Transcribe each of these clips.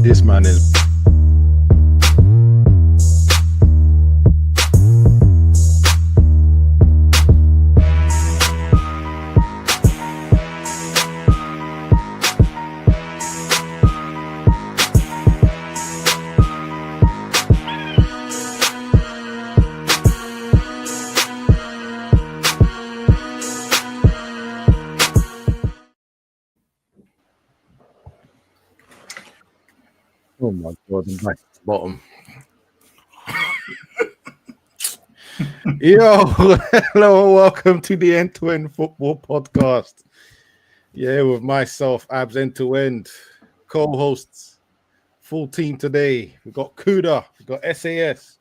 This man is. Oh my God, I'm back to the bottom. Yo, hello and welcome to the End to End Football Podcast. Yeah, with myself, Abs End to End, co-hosts, full team today. We've got Kuda, we've got SAS.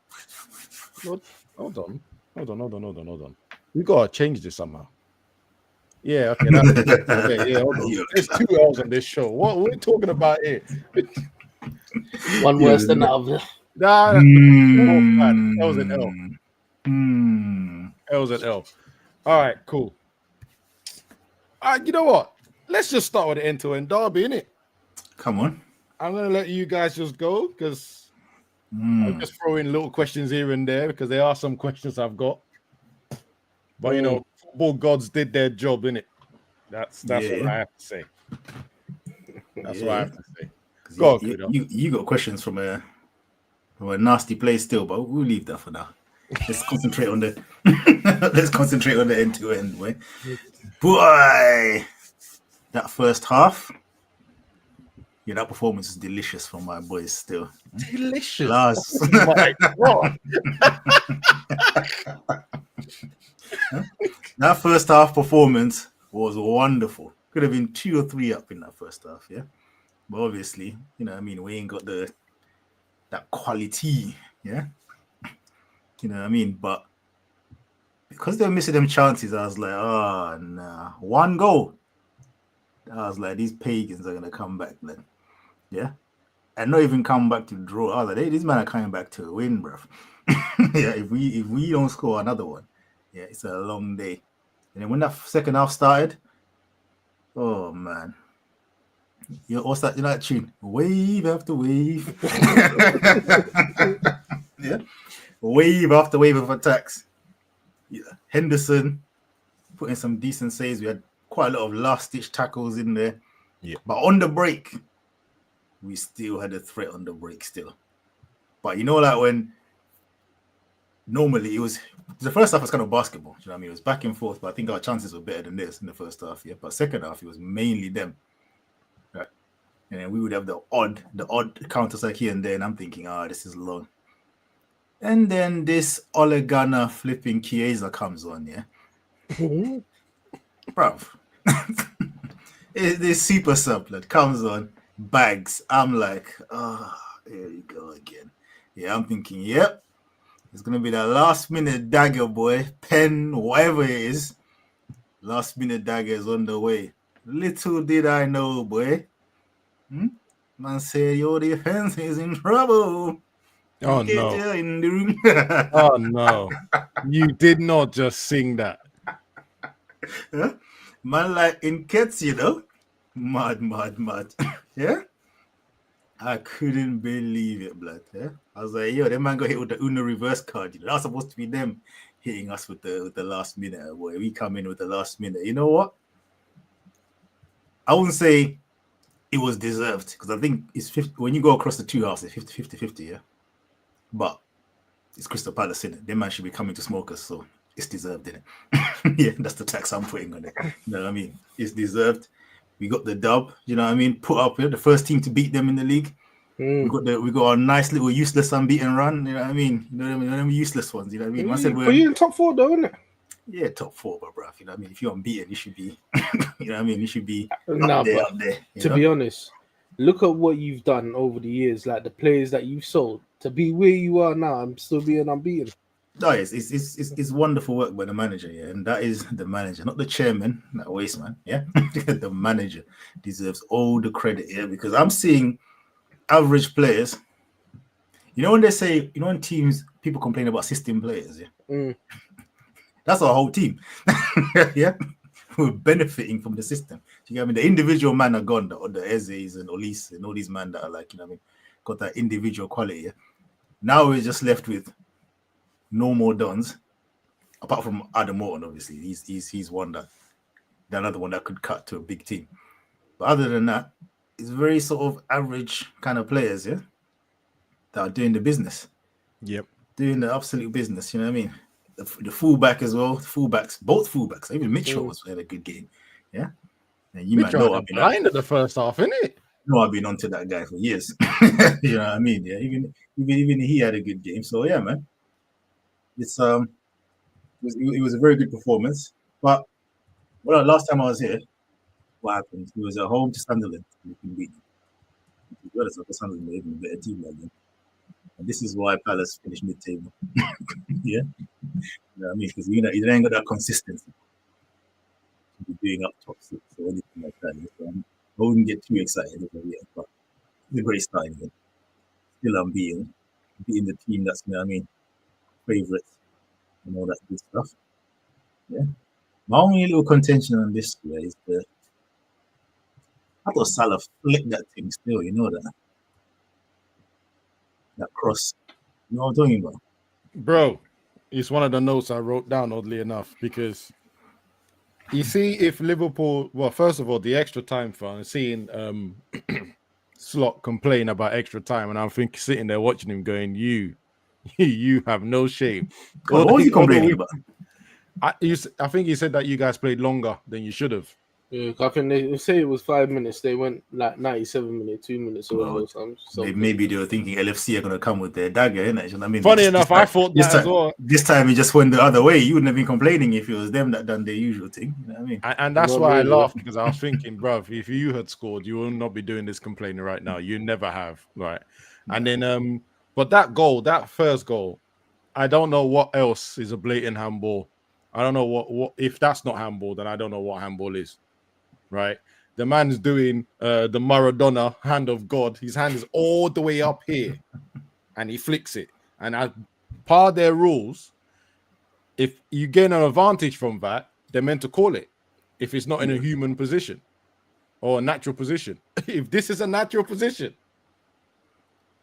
Hold on. We gotta change this somehow. Yeah, okay. Hold on. There's 2 hours on this show. What we're talking about here? One worse than the other. Nah, that was an L. That was an L. All right, cool. You know what? Let's just start with the end-to-end derby, innit? Come on. I'm going to let you guys just go because I'll just throw in little questions here and there because there are some questions I've got. But, you know, football gods did their job, innit? That's what I have to say. That's what I have to say. Go on, you got questions from a nasty place still, but we'll leave that for now. Let's concentrate on the end to end way. Boy, that first half, that performance is delicious from my boys still. Delicious. Last. Oh my God. That first half performance was wonderful. Could have been 2 or 3 up in that first half, yeah. But obviously, we ain't got that quality, yeah. But because they were missing them chances, I was like, oh, nah. 1 goal. I was like, these pagans are going to come back then, yeah. And not even come back to draw. I was like, hey, these men are coming back to win, bruv. Yeah, if we don't score another one, yeah, it's a long day. And then when that second half started, oh, man. What's that? That tune? Wave after wave. Yeah. Wave after wave of attacks. Yeah. Henderson putting some decent saves. We had quite a lot of last-ditch tackles in there. Yeah. But on the break, we still had a threat on the break still. But when normally it was the first half was kind of basketball. You know what I mean? It was back and forth, but I think our chances were better than this in the first half. Yeah. But second half, it was mainly them. Right. And then we would have the odd counters like here and there, and I'm thinking, this is long. And then this Ole Gunnar flipping Chiesa comes on, yeah. Bruv. This super sub that comes on, bags. I'm like, here you go again. Yeah, I'm thinking, yep. It's gonna be the last minute dagger, boy. Pen, whatever it is. Last minute dagger is on the way. Little did I know, boy. Man said your defense is in trouble. Oh no. In the room. Oh no. You did not just sing that. Huh? Man like in Kets, Mad. Yeah? I couldn't believe it, blood. Yeah? I was like, that man got hit with the Uno reverse card. That's supposed to be them hitting us with the last minute, boy. We come in with the last minute. You know what? I wouldn't say it was deserved because I think it's 50 when you go across the 2 halves, it's 50-50, yeah. But it's Crystal Palace, innit? Them man should be coming to smoke us, so it's deserved, innit? Yeah, that's the tax I'm putting on it. You know what I mean? It's deserved. We got the dub, you know what I mean? Put up the first team to beat them in the league. We got our nice little useless unbeaten run, you know what I mean? You know them useless ones, you know what I mean? I said you're in top 4 though, isn't it? Yeah, top 4, but bruv, you know what I mean? If you're unbeaten, you should be, you know what I mean? You should be up there. To be honest, look at what you've done over the years, like the players that you've sold to be where you are now. I'm still being unbeaten. No, it's wonderful work by the manager, yeah, and that is the manager, not the chairman, that waste man, yeah. The manager deserves all the credit, yeah, because I'm seeing average players. When they say, in teams, people complain about system players, yeah. That's our whole team, yeah. were benefiting from the system. You get what I mean? The individual man are gone, the Ezes and Olise and all these men that are like, you know what I mean, got that individual quality. Yeah? Now we're just left with no more dons, apart from Adam Morton, obviously. He's one that the another one that could cut to a big team. But other than that, it's very sort of average kind of players, yeah, that are doing the business. Yep. Doing the absolute business, you know what I mean? The fullback as well, both fullbacks, even Mitchell had a good game, yeah. And you Mitchell might know had a blind at the first half, innit? No, I've been onto that guy for years. You know what I mean? Yeah, even he had a good game. So yeah, man, it's it was a very good performance. But last time I was here, what happened? He was at home to Sunderland. We can beat them. To be honest, Sunderland were even a better team than them. And this is why Palace finished mid-table. Yeah, you know what I mean? Because you ain't got that consistency to be doing up top six or anything like that. So I wouldn't get too excited over yet, but it's a great start again. Still unbeaten, beating the team that's, you know what I mean, favourites and all that good stuff. Yeah. My only little contention on this year is I thought Salah flicked that thing still, you know that cross. You know what I'm talking about? Bro, it's one of the notes I wrote down, oddly enough, because you see if Liverpool, well, first of all, the extra time fun, seeing Slot complain about extra time, and I'm sitting there watching him going, you have no shame. What was he complaining about? I think he said that you guys played longer than you should have. Yeah, I think they say it was 5 minutes. They went like 97 minutes, 2 minutes or maybe they were thinking LFC are going to come with their dagger, innit? You know what I mean? Funny enough, I thought that as well. This time he just went the other way. You wouldn't have been complaining if it was them that done their usual thing. You know what I mean? And that's why I laughed, because I was thinking, bruv, if you had scored, you will not be doing this complaining right now. You never have, right? And then, but that first goal, I don't know what else is a blatant handball. I don't know what if that's not handball, then I don't know what handball is. Right, the man's doing the Maradona hand of God. His hand is all the way up here, and he flicks it. And as part of their rules, if you gain an advantage from that, they're meant to call it. If it's not in a human position or a natural position, if this is a natural position,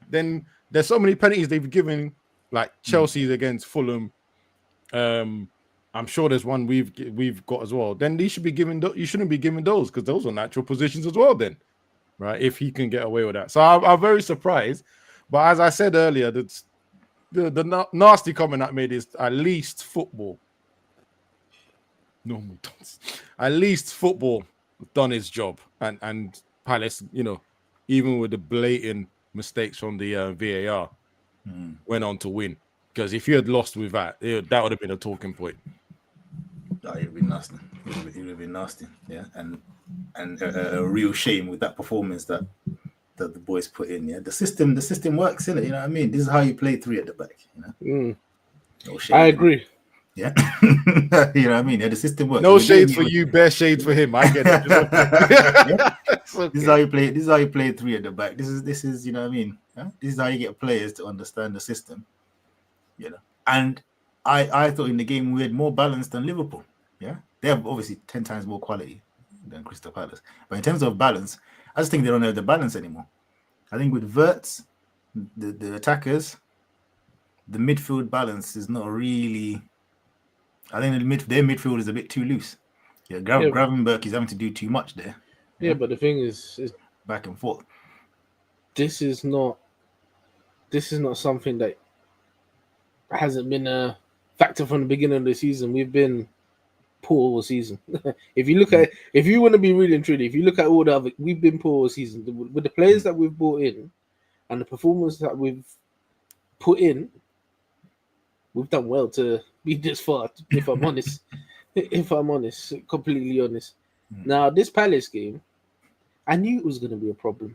then there's so many penalties they've given, like Chelsea's against Fulham. I'm sure there's one we've got as well. Then these should be given. You shouldn't be giving those, because those are natural positions as well. Then, right? If he can get away with that, so I'm very surprised. But as I said earlier, the nasty comment I made is at least football. Normal dance. At least football done its job, and Palace, even with the blatant mistakes from the VAR, went on to win. Because if you had lost with that, that would have been a talking point. It would have been nasty. It would have been nasty, yeah. And a real shame with that performance that the boys put in. Yeah, the system works, innit? You know what I mean? This is how you play three at the back. No shame. I agree. Yeah, you know what I mean. Yeah, the system works. No shades for you, bare shades for him. I get it. Yeah. Okay. This is how you play. This is how you play three at the back. This is you know what I mean. Yeah? This is how you get players to understand the system. And I thought in the game we had more balance than Liverpool. Yeah, they have obviously 10 times more quality than Crystal Palace, but in terms of balance, I just think they don't have the balance anymore. I think with Wirtz, the attackers, the midfield balance is not really. I think their midfield is a bit too loose. Yeah, Gravenberch is having to do too much there. Yeah, but the thing is back and forth. This is not something that hasn't been a factor from the beginning of the season. We've been poor all season. If you want to be really and truly, if you look at all the other, we've been poor all season. With the players that we've brought in and the performance that we've put in, we've done well to be this far, if I'm honest. Completely honest. Now, this Palace game, I knew it was going to be a problem.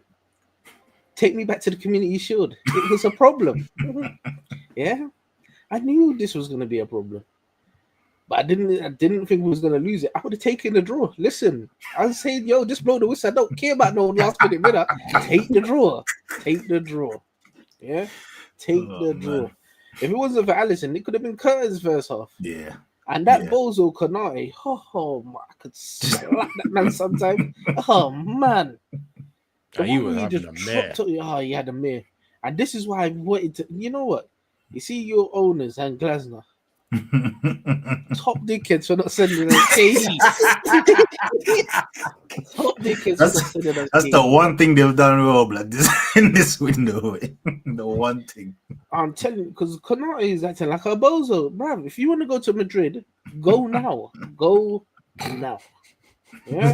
Take me back to the Community Shield. It was a problem. Yeah. I knew this was going to be a problem, but I didn't think we was going to lose it. I would have taken the draw. Listen, I was saying, yo, just blow the whistle. I don't care about no last minute winner. Take the draw. Yeah, take the draw. If it wasn't for Alisson, it could have been Curtis first half. Yeah, And that Yeah. Bozo Konate, oh my, I could slap that man sometimes. Oh man. The He one was where he having just a mare. dropped it. Oh, he had a mare. And this is why I wanted to. You know what? You see your owners and Glasner, top dickheads for not sending us KD. Top dickheads for not sending us That's the KD. one thing they've done well, blood. This in this window, the one thing. I'm telling you, because Konate is acting like a bozo. Bruv, if you want to go to Madrid, go now. Go now. Yeah.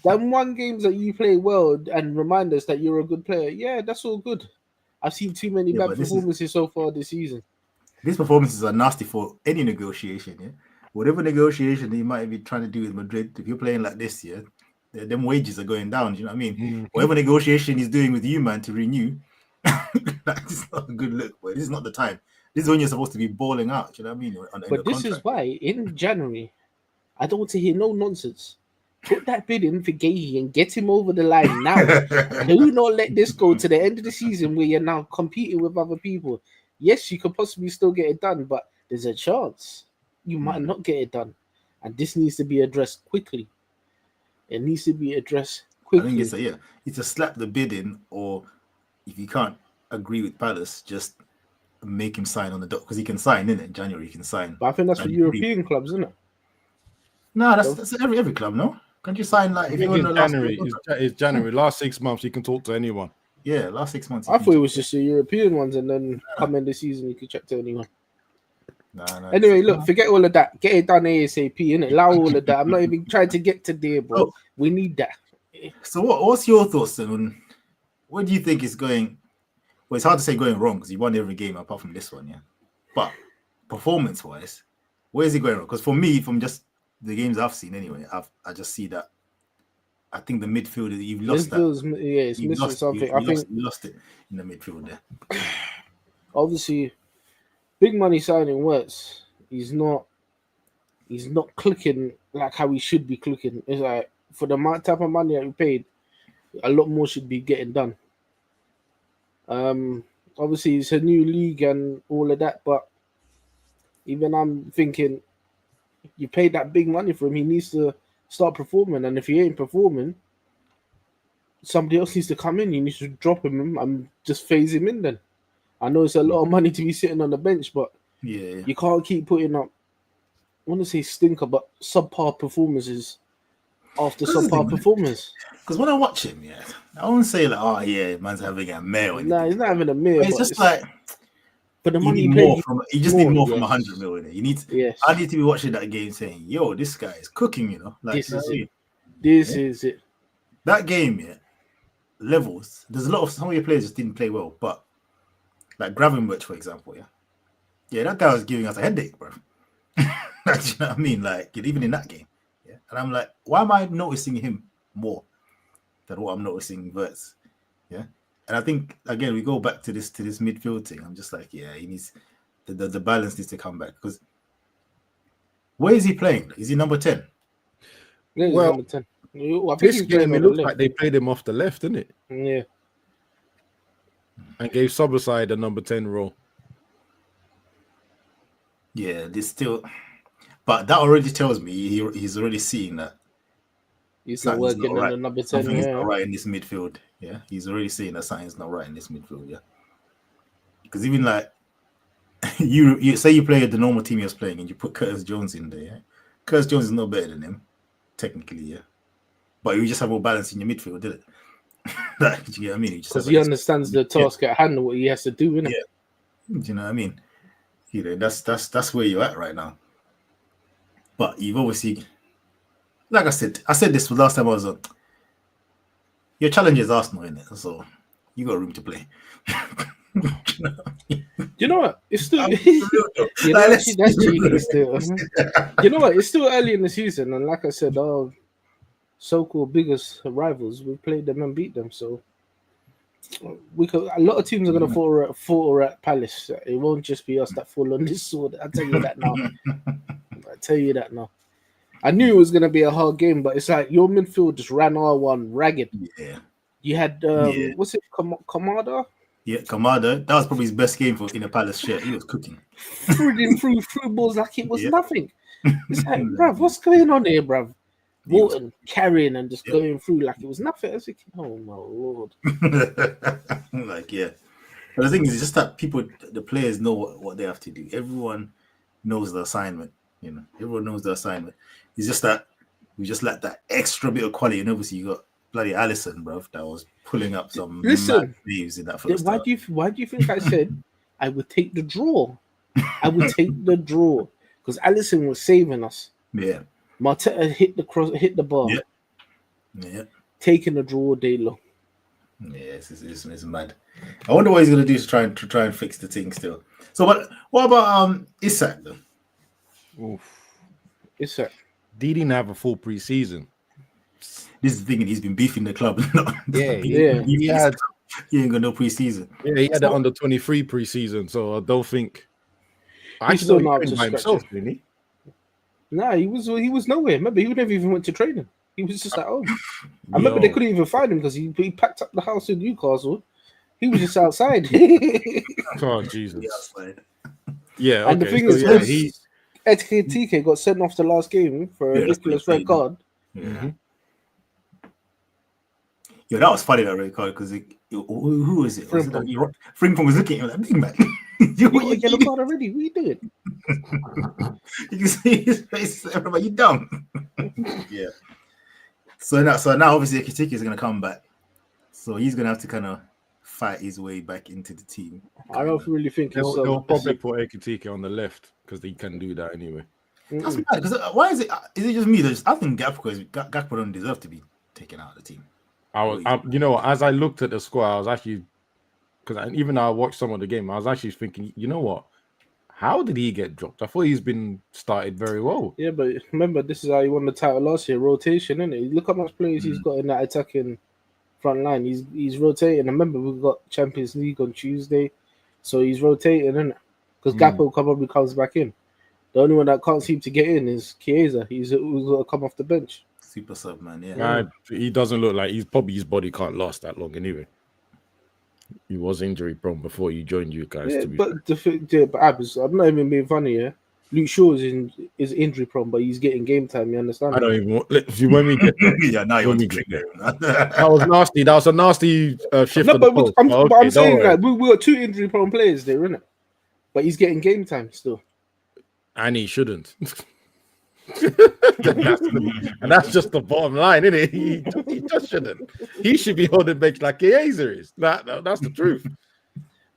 Them one games that you play well and remind us that you're a good player. Yeah, that's all good. I've seen too many Yeah, bad but performances so far this season. These performances are nasty for any negotiation. Yeah, whatever negotiation you might be trying to do with Madrid, if you're playing like this, yeah, them wages are going down. Do you know what I mean? Mhm. Whatever negotiation he's doing with you, man, to renew, that's not a good look. But this is not the time. This is when you're supposed to be balling out. Do you know what I mean? In But the this is contract. why in January, I don't want to hear no nonsense. Put that bid in for Gagey and get him over the line now. Do not let this go to the end of the season where you're now competing with other people. Yes, you could possibly still get it done, but there's a chance you might not get it done. And this needs to be addressed quickly. It needs to be addressed I think quickly. it's a slap the bid in, or if you can't agree with Palace, just make him sign on the dot because he can sign in January. He can sign. But I think that's for And European clubs, isn't it? no, that's every club. No, can't you sign like I if think you're in it's the last January. It's January. Last 6 months, you can talk to anyone. Yeah, last 6 months. I thought it was just the European ones, and then come in the season you could check to anyone. Nah, Anyway, look, forget all of that. Get it done ASAP, innit? Allow all of that. I'm not even trying to get to there, bro. We need that. So what's your thoughts then on what do you think is going? Well, it's hard to say going wrong because he won every game apart from this one, yeah. But performance-wise, where is he going wrong? Because for me, from just the games I've seen anyway, I just see that. I think the midfield you've lost that. Yeah, it's missing something. I think you lost it in the midfield there. Obviously, big money signing works. He's not clicking like how he should be clicking. It's like for the type of money that we paid, a lot more should be getting done. Obviously it's a new league and all of that, but even I'm thinking you paid that big money for him, he needs to start performing, and if he ain't performing, somebody else needs to come in. You need to drop him and just phase him in then. I know it's a lot of money to be sitting on the bench, but Yeah. you can't keep putting up, I want to say stinker, but subpar performances after subpar performance. Because when I watch him, yeah, I won't say like, oh yeah, man's having a mare. Nah, he's not having a mirror. But it's just like for the money you he need more paid, from. You just need more from yes. 100 million. You need. Yes. I need to be watching that game saying, "Yo, this guy is cooking." You know, like this is it. This is it. That game, yeah, levels. There's a lot of some of your players just didn't play well, but like Gravenberch, for example, yeah, that guy was giving us a headache, bro. You know what I mean? Like even in that game, yeah. And I'm like, why am I noticing him more than what I'm noticing Verts? Yeah. And I think again we go back to this midfield thing. I'm just like, yeah, he needs the balance needs to come back because where is he playing? Is he number 10? Yeah, Well, number 10. I think this he's game playing it on the looks left. like they played him off the left, didn't it? Yeah. And gave Soberside the number 10 role. Yeah, this still, but that already tells me he's already seeing that He's not working in the number 10. Something is not right in this midfield. Yeah, he's already seeing that something's not right in this midfield. Yeah, because even like you say you play the normal team he was playing and you put Curtis Jones in there. Yeah? Curtis Jones is not better than him, technically. Yeah, but you just have more balance in your midfield, did it? Like, do you get what I mean? Because he understands the task at hand and what he has to do, innit? Yeah. Do you know what I mean? You know, that's where you're at right now. But you've obviously, like I said this the last time I was on. Your challenge is Arsenal, innit? So you got room to play. You know what? It's still that's cheeky still. You know what? It's still early in the season, and like I said, our so-called biggest rivals, we played them and beat them. So we could. A lot of teams are going to fall at Palace. It won't just be us that fall on this sword. I tell you that now. I knew it was going to be a hard game, but it's like your midfield just ran R1 ragged. Yeah. You had what's it, Kamada? Yeah, Kamada. That was probably his best game in a Palace shirt. He was cooking. through balls like it was Yeah. nothing. It's like, bruv, what's going on here, bruv? He was- Walton carrying and just Yep. going through like it was nothing. I was thinking, oh my lord. Like, yeah. But the thing is, it's just that the players know what they have to do. Everyone knows the assignment. You know, everyone knows the assignment. It's just that we just lack that extra bit of quality. And obviously, you got bloody Alisson, bruv, that was pulling up some mad waves in that first Why half. do you think I said I would take the draw? I would take the draw because Alisson was saving us. Yeah. Marteta hit the bar. Yeah. Yeah. Taking the draw day long. Yeah, it's mad. I wonder what he's gonna do to try and fix the thing still. So what about Isak though? Oof. It's a He didn't have a full preseason. This is the thing, and he's been beefing the club. Yeah, he ain't got no preseason. Yeah, he had the under 23 preseason, so I don't think. He's still not up to by scratch. himself, didn't he? Nah, he was nowhere. Remember, he never even went to training. He was just at home. I remember they couldn't even find him because he packed up the house in Newcastle. He was just outside. Oh Jesus! Yeah, outside. Yeah, okay. And the thing so, is, yeah, TK got sent off the last game for a ridiculous red card. Yeah. Yeah, that was funny, that red card, because who was it? Frimpong was looking at him like, big man. You got a yellow card already. What are you doing? You can see his face. Everybody, you dumb. Yeah. So now obviously Ekitike is going to come back. So he's going to have to kind of fight his way back into the team. I don't really think they'll probably put Ekitike on the left because he can do that anyway. That's mad, because why is it just me? I think Gakpo don't deserve to be taken out of the team. As I looked at the score, I was actually, because even though I watched some of the game, I was actually thinking, you know what? How did he get dropped? I thought he's been started very well. Yeah, but remember, this is how he won the title last year, rotation, isn't it? Look how much players he's got in that attacking front line. He's rotating. And remember, we've got Champions League on Tuesday, so he's rotating, isn't it? Because Gakpo probably comes back in. The only one that can't seem to get in is Chiesa. He's got to come off the bench. Super sub, man. Yeah. He doesn't look like his body can't last that long anyway. He was injury prone before he joined you guys. Yeah, but Abs, I'm not even being funny here. Luke Shaw is injury prone, but he's getting game time. You understand? I don't even want. When we get there, yeah, now you want to get there. That was nasty. That was a nasty shift. No, but I'm saying that we got two injury prone players there, isn't it? But he's getting game time still. And he shouldn't. and that's just the bottom line, isn't it? He just shouldn't. He should be holding bench like Chiesa is. That's the truth.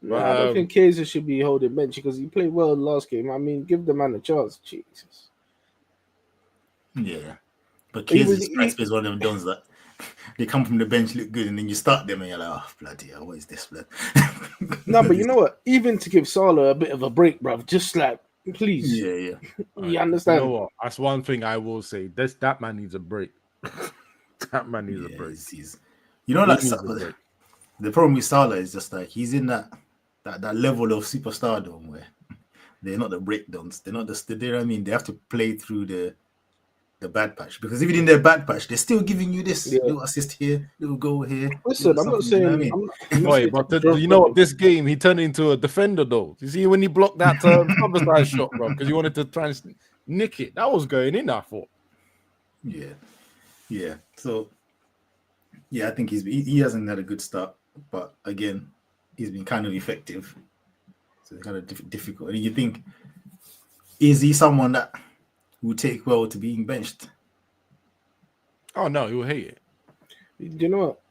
No, I don't think Chiesa should be holding bench because he played well last game. I mean, give the man a chance. Jesus. Yeah. But Chiesa's is one of them dons that they come from the bench, look good, and then you start them and you're like, oh, bloody hell, what is this, blood? No, but you know what? Even to give Salah a bit of a break, bruv, just like, please. Yeah. You understand? You know what? That's one thing I will say. That man needs a break. That man needs a break. You know, like the problem with Salah is just like he's in that level of superstardom where they're not the breakdowns. They're not the. You know what I mean? They have to play through the bad patch, because even in their bad patch, they're still giving you this little assist here, little goal here. Listen, I'm not saying. You know what I but you know what? This game, he turned into a defender, though. You see when he blocked that side shot, bro, because he wanted to try and nick it. That was going in, I thought. Yeah. So, I think he hasn't had a good start, but again, he's been kind of effective. So it's kind of difficult. And you think, is he someone that will take well to being benched? Oh no, he will hate it. You know what?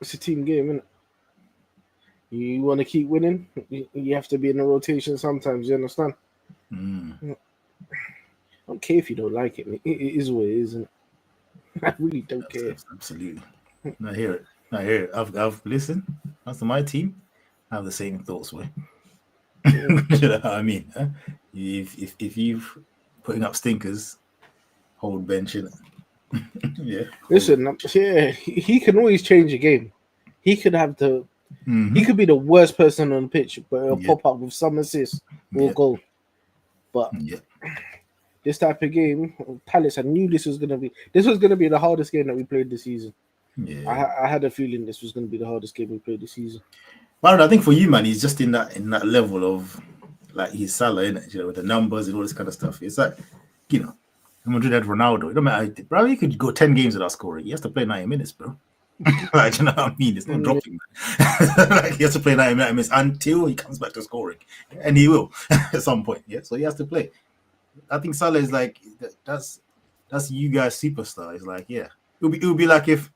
It's a team game, isn't it? You want to keep winning, you have to be in the rotation sometimes. You understand? I don't care if you don't like it. It is what it is, isn't it? I really don't care. Absolutely. I hear it. I've listened. That's my team. I have the same thoughts, way. You know what I mean? Huh? If you've putting up stinkers, hold bench in it. Yeah. Listen, he can always change a game. He could have he could be the worst person on the pitch, but he'll pop up with some assist or goal. But this type of game, Palace, I knew this was gonna be the hardest game that we played this season. Yeah. I had a feeling this was gonna be the hardest game we played this season. But I think for you, man, he's just in that level of like he's Salah, innit? You know, with the numbers and all this kind of stuff. It's like, you know, Madrid had Ronaldo. It don't matter, bro. He could go 10 games without scoring. He has to play 90 minutes, bro. Like, you know what I mean? It's not dropping, man. Like, he has to play 90 minutes until he comes back to scoring, and he will at some point. Yeah, so he has to play. I think Salah is like that's you guys superstar. It's like, yeah, it would be like if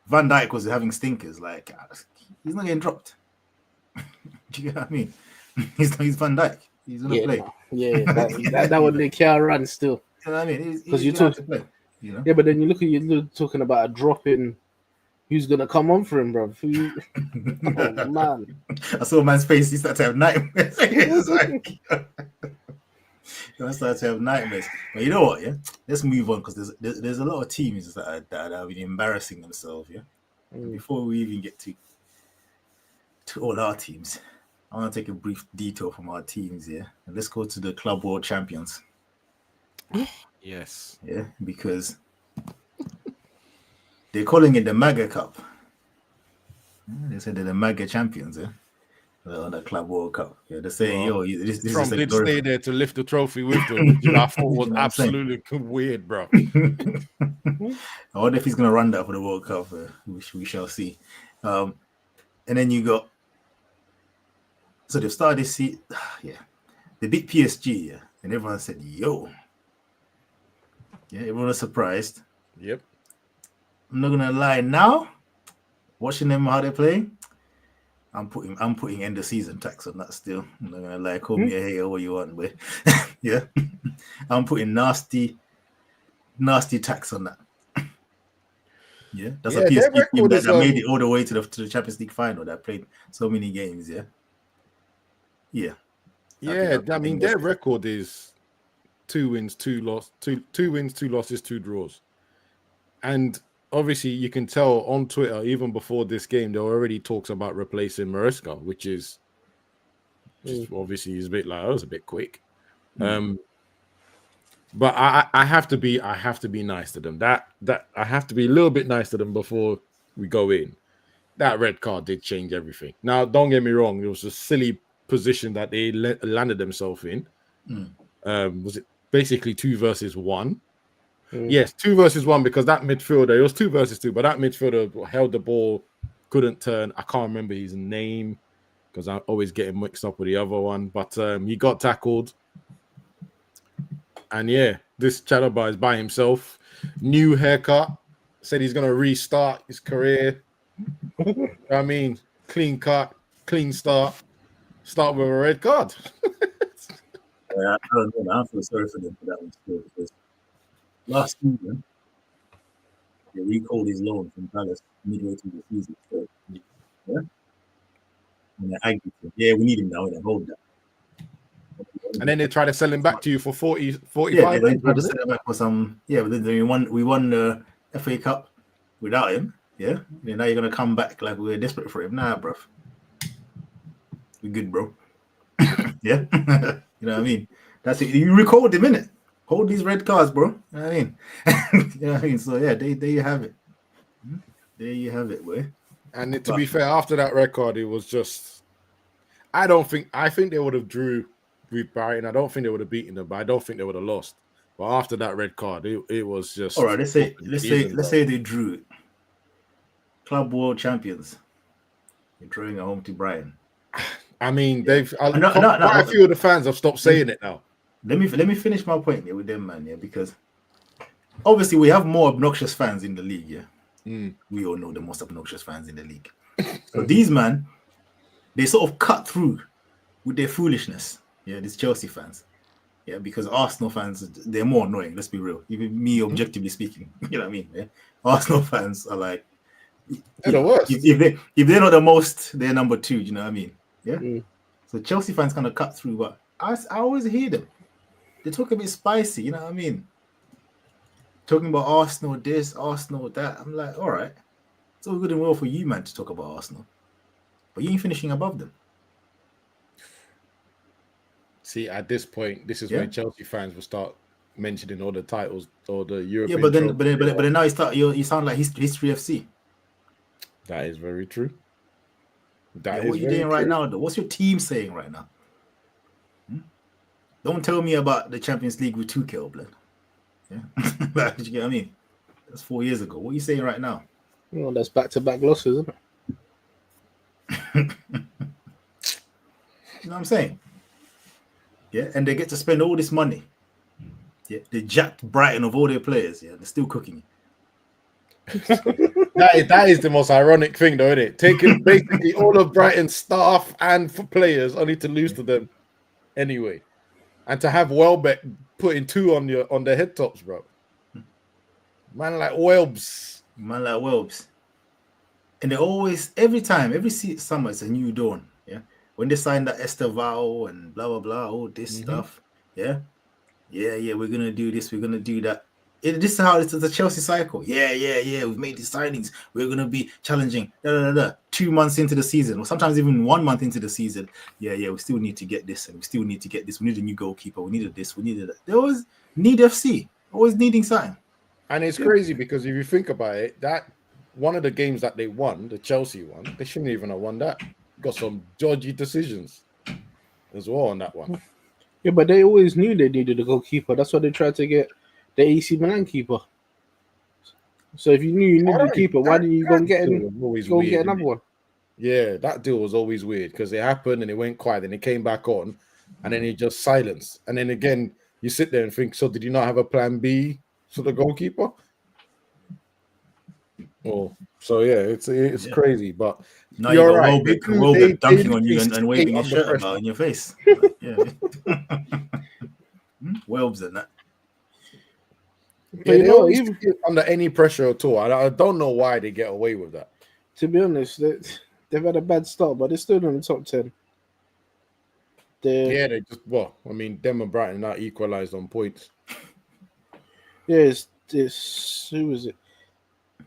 Van Dijk was having stinkers. Like, he's not getting dropped. Do you get what I mean? He's Van Dijk. He's gonna play. That one they can't run still. You know what I mean? Because you talk to play. You know? Yeah, but then you're talking about a drop in. Who's gonna come on for him, bro? Oh man! I saw a man's face. He started to have nightmares. It's like, I started to have nightmares. But you know what? Yeah, let's move on because there's a lot of teams that have been embarrassing themselves. Yeah. Before we even get to all our teams, I want to take a brief detour from our teams. Yeah, and let's go to the Club World Champions. Yes. Yeah, because they're calling it the MAGA Cup. They said they're the MAGA champions, on the Club World Cup. Yeah, they're saying, this Trump is did stay there to lift the trophy with them, which I thought was absolutely weird, bro. I wonder if he's going to run that for the World Cup. We shall see. And then you got, so they've started this season, they beat PSG, and everyone said, yo. Yeah, everyone was surprised. Yep. I'm not gonna lie. Now, watching them how they play, I'm putting end of season tax on that. Still, I'm not gonna lie. Call me a hater, what you want, but yeah, I'm putting nasty tax on that. Yeah, that's a PSG team that made it all the way to the Champions League final. That played so many games. Yeah. I mean, their record is 2 wins, 2 losses, 2 wins, 2 losses, 2 draws, and obviously, you can tell on Twitter, even before this game, there were already talks about replacing Maresca, which is obviously is a bit like, that was a bit quick. But I have to be nice to them. That I have to be a little bit nice to them before we go in. That red card did change everything. Now, don't get me wrong, it was a silly position that they landed themselves in. Was it basically 2 versus 1? Yes, 2 versus 1 because that midfielder, it was 2 versus 2, but that midfielder held the ball, couldn't turn. I can't remember his name because I always get him mixed up with the other one. But he got tackled. And this Chalobah is by himself. New haircut. Said he's going to restart his career. I mean, clean cut, clean start. Start with a red card. I don't know. I feel sorry for them for that one still because last season, they recalled his loan from Palace midway through the season. So, yeah. And I agree. Yeah, we need him now. Hold that. And then they try to sell him back to you for 45. Yeah, they tried to sell him back for some. Yeah, but then we won the FA Cup without him. Yeah. And now you're going to come back like we're desperate for him. Nah, bro. We're good, bro. Yeah. You know what I mean? That's it. You recalled him, innit? Hold these red cards, bro. You know what I mean? You know what I mean? So yeah, there you have it. There you have it, boy. And to be fair, after that red card, it was just I think they would have drew with Brighton. I don't think they would have beaten them, but I don't think they would have lost. But after that red card, it was just all right. Let's say they drew it. Club World Champions. They're drawing at home to Brighton. I mean, quite a few of the fans have stopped saying it now. Let me finish my point here with them, man. Yeah, because obviously we have more obnoxious fans in the league. Yeah, we all know the most obnoxious fans in the league. So these man, they sort of cut through with their foolishness. Yeah, these Chelsea fans. Yeah, because Arsenal fans, they're more annoying. Let's be real. Even me, objectively speaking, you know what I mean. Yeah? Arsenal fans are like, they're the worst. If they're not the most, they're number 2. You know what I mean? Yeah. So Chelsea fans kind of cut through, but I always hear them. They talk a bit spicy, you know what I mean? Talking about Arsenal this, Arsenal that. I'm like, all right. It's all good and well for you, man, to talk about Arsenal. But you ain't finishing above them. See, at this point, this is when Chelsea fans will start mentioning all the titles or the European. Yeah, but then now you sound like History FC. That is very true. That what is are you very doing right true. now, though? What's your team saying right now? Don't tell me about the Champions League with Tuchel, blood. Yeah, like, you get what I mean? That's 4 years ago. What are you saying right now? Well, that's back-to-back losses, isn't it? You know what I'm saying? Yeah, and they get to spend all this money. Yeah, they jacked Brighton of all their players. Yeah, they're still cooking. That is the most ironic thing, though, isn't it? Taking basically all of Brighton's staff and for players only to lose to them anyway, and to have Welbeck putting 2 on their head tops, bro. Man like Welbs. Man like Welbs. And they always, every summer, it's a new dawn. Yeah. When they signed that Estevao and blah, blah, blah, all this stuff. Yeah. Yeah, we're going to do this. We're going to do that. This is how it's the Chelsea cycle. Yeah. We've made these signings. We're going to be challenging. 2 months into the season, or sometimes even 1 month into the season. Yeah, we still need to get this, and we still need to get this. We need a new goalkeeper. We needed this. We needed that. They always need FC. Always needing something. And it's crazy because if you think about it, that one of the games that they won, the Chelsea one, they shouldn't even have won that. Got some dodgy decisions as well on that one. Yeah, but they always knew they needed a goalkeeper. That's why they tried to get the AC Milan keeper. So if you knew you needed a keeper, why didn't you go and get another one? Yeah, that deal was always weird because it happened and it went quiet and it came back on and then it just silenced. And then again, you sit there and think, so did you not have a plan B for the goalkeeper? Oh, so yeah, it's crazy, but now you're right. Welbeck dunking on you and waving your shirt about in your face. Yeah, Welbs and that. Yeah, they always get under any pressure at all. I don't know why they get away with that. To be honest, they've had a bad start, but they're still in the top 10. They just them and Brighton are equalized on points. Yeah, it's who was it?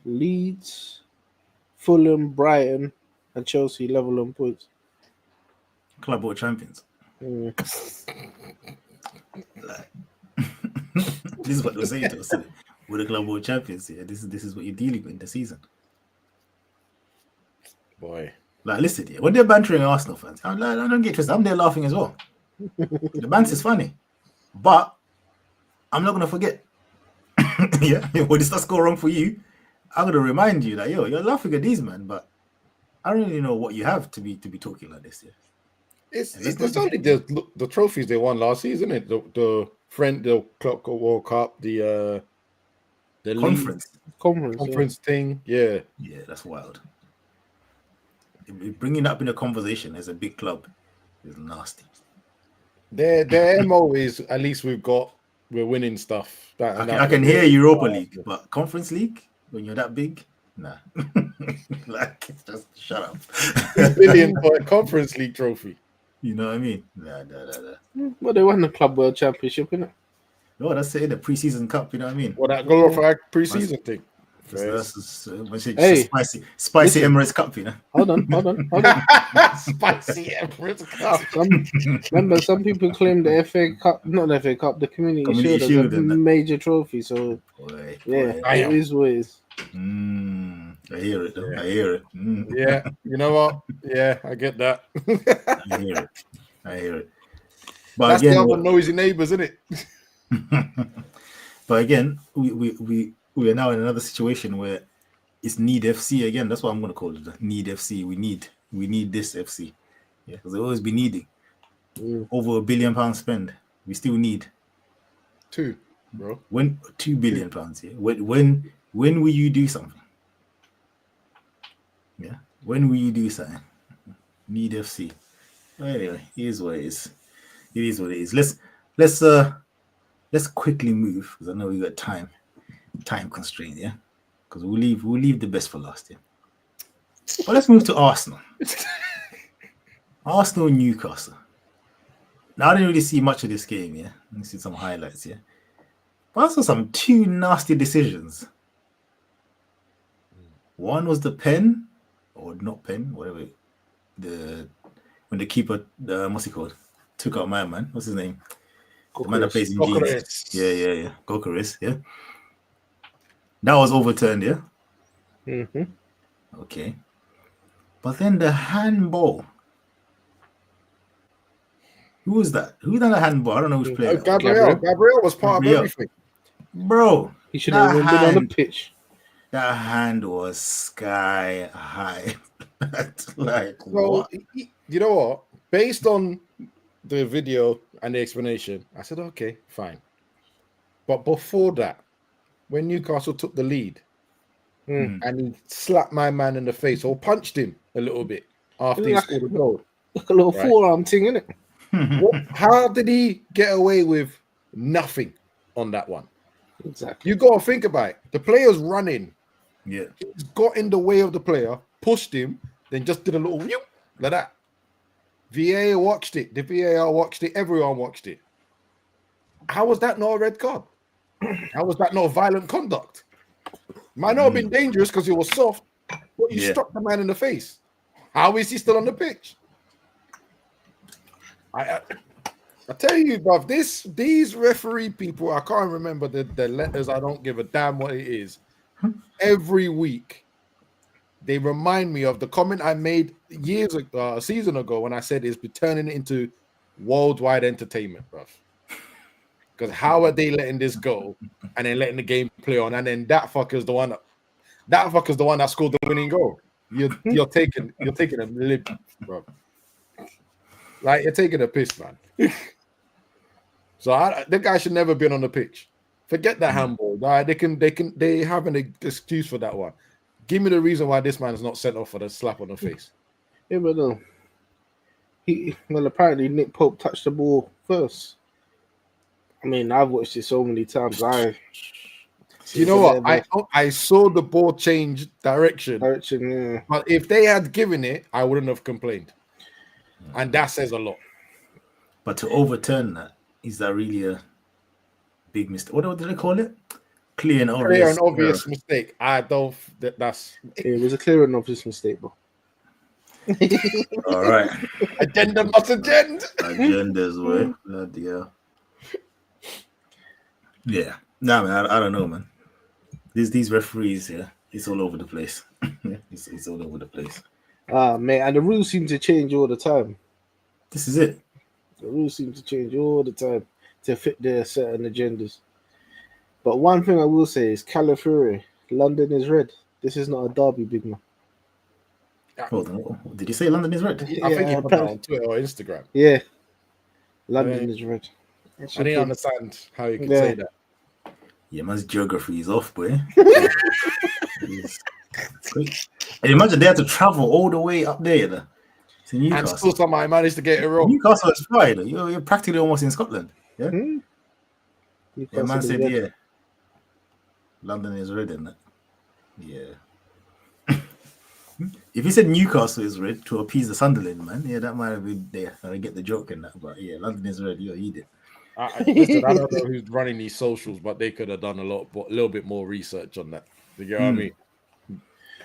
Leeds, Fulham, Brighton, and Chelsea level on points. Club World Champions. Mm. This is what we're saying to us. We're the Club World Champions. Yeah, this is what you're dealing with in the season. Boy. Like, listen, when they're bantering Arsenal fans, I don't get twisted. I'm there laughing as well. The banter is funny. But I'm not going to forget. Yeah, when this does go wrong for you, I'm going to remind you that, you're laughing at these, man, but I don't really know what you have to be talking like this. Yeah. It's only the trophies they won last season, isn't it? The Club World Cup, the conference thing. Yeah, that's wild. Bringing up in a conversation as a big club is nasty. Their MO is at least we're winning stuff. I can hear Europa League, but Conference League when you're that big, nah. Like, just shut up. $1 billion for a Conference League trophy. You know what I mean? Nah. Well, they won the Club World Championship, innit? No, that's it. The preseason cup. You know what I mean? Well, that glorified preseason thing. That's spicy Emirates Cup, you know. Hold on. Spicy Emirates Cup. Some people claim the FA Cup, not the FA Cup, the Community Shield is a major trophy. So, it is what it is. I hear it. I hear it. Yeah, you know what? Yeah, I get that. I hear it. But that's again, the other noisy neighbours, isn't it? But again, we are now in another situation where it's need FC again. That's what I'm going to call it. Need FC. We need this FC. Yeah, because they always be needing over £1 billion spend. We still need 2, bro. When £2 billion? Yeah. When will you do something? Yeah. When will you do something? Need FC. Anyway, it is what it is. It is what it is. Let's quickly move because I know we got time constraint, yeah. Because we'll leave the best for last, yeah. But let's move to Arsenal. Arsenal Newcastle. Now I didn't really see much of this game, yeah. Let me see some highlights, yeah. But I saw some 2 nasty decisions. One was the pen, or not pen, whatever. When the keeper, what's he called? Took out my man. What's his name? The man that plays in Leeds. Yeah. Gokaris, yeah. That was overturned, yeah? Mm-hmm. Okay. But then the handball. Who was that? Who done the handball? I don't know which player. that was. Gabriel was part of Gabriel. everything. Bro, He should have even been on the pitch. that hand was sky high. Like, So, what? you know what? Based on the video and the explanation, I said, okay, fine. But before that, when Newcastle took the lead and he slapped my man in the face or punched him a little bit after he scored a goal. Like a little forearm thing, innit? How did he get away with nothing on that one? Exactly. You got to think about it. The player's running. Yeah. He's got in the way of the player, pushed him, then just did a little whoop, like that. VAR watched it. The VAR watched it. Everyone watched it. How was that not a red card? How was that not violent conduct? Might not have been dangerous because it was soft, but you struck the man in the face. How is he still on the pitch? I tell you, bruv, these referee people, I can't remember the letters. I don't give a damn what it is. Every week, they remind me of the comment I made a season ago when I said it's turning into worldwide entertainment, bruv. Because how are they letting this go and then letting the game play on? And then that fucker's the one that scored the winning goal. You're taking a lip, bro. Like, you're taking a piss, man. So the guy should never been on the pitch. Forget that handball. They have an excuse for that one. Give me the reason why this man is not sent off for the slap on the face. Yeah, but no. Apparently Nick Pope touched the ball first. I mean, I've watched it so many times. You know what? I saw the ball change direction. Yeah. But if they had given it, I wouldn't have complained. And that says a lot. But to overturn that, is that really a big mistake? What did they call it? Clear and obvious mistake. I don't. That's. It was a clear and obvious mistake, bro. All right. Agenda must agenda. Agendas, way. Bloody hell. Yeah. Nah, man. I don't know, man. These referees, it's all over the place. It's all over the place. Man, and the rules seem to change all the time. This is it. The rules seem to change all the time to fit their certain agendas. But one thing I will say is Calafiori, London is red. This is not a derby, big man. Hold on. Did you say London is red? I think he put that on Twitter or Instagram. Yeah. London is red. I didn't understand how you could say that. Yeah, man's geography is off, boy. And imagine they had to travel all the way up there to Newcastle. And still somehow managed to get it wrong. Newcastle is fine. You're practically almost in Scotland. Yeah. Yeah, man said, red. London is red, isn't it? Yeah. If you said Newcastle is red to appease the Sunderland, man, that might have been there. I get the joke in that, but London is red. You did. Listen, I don't know who's running these socials, but they could have done a little bit more research on that. You know what I mean?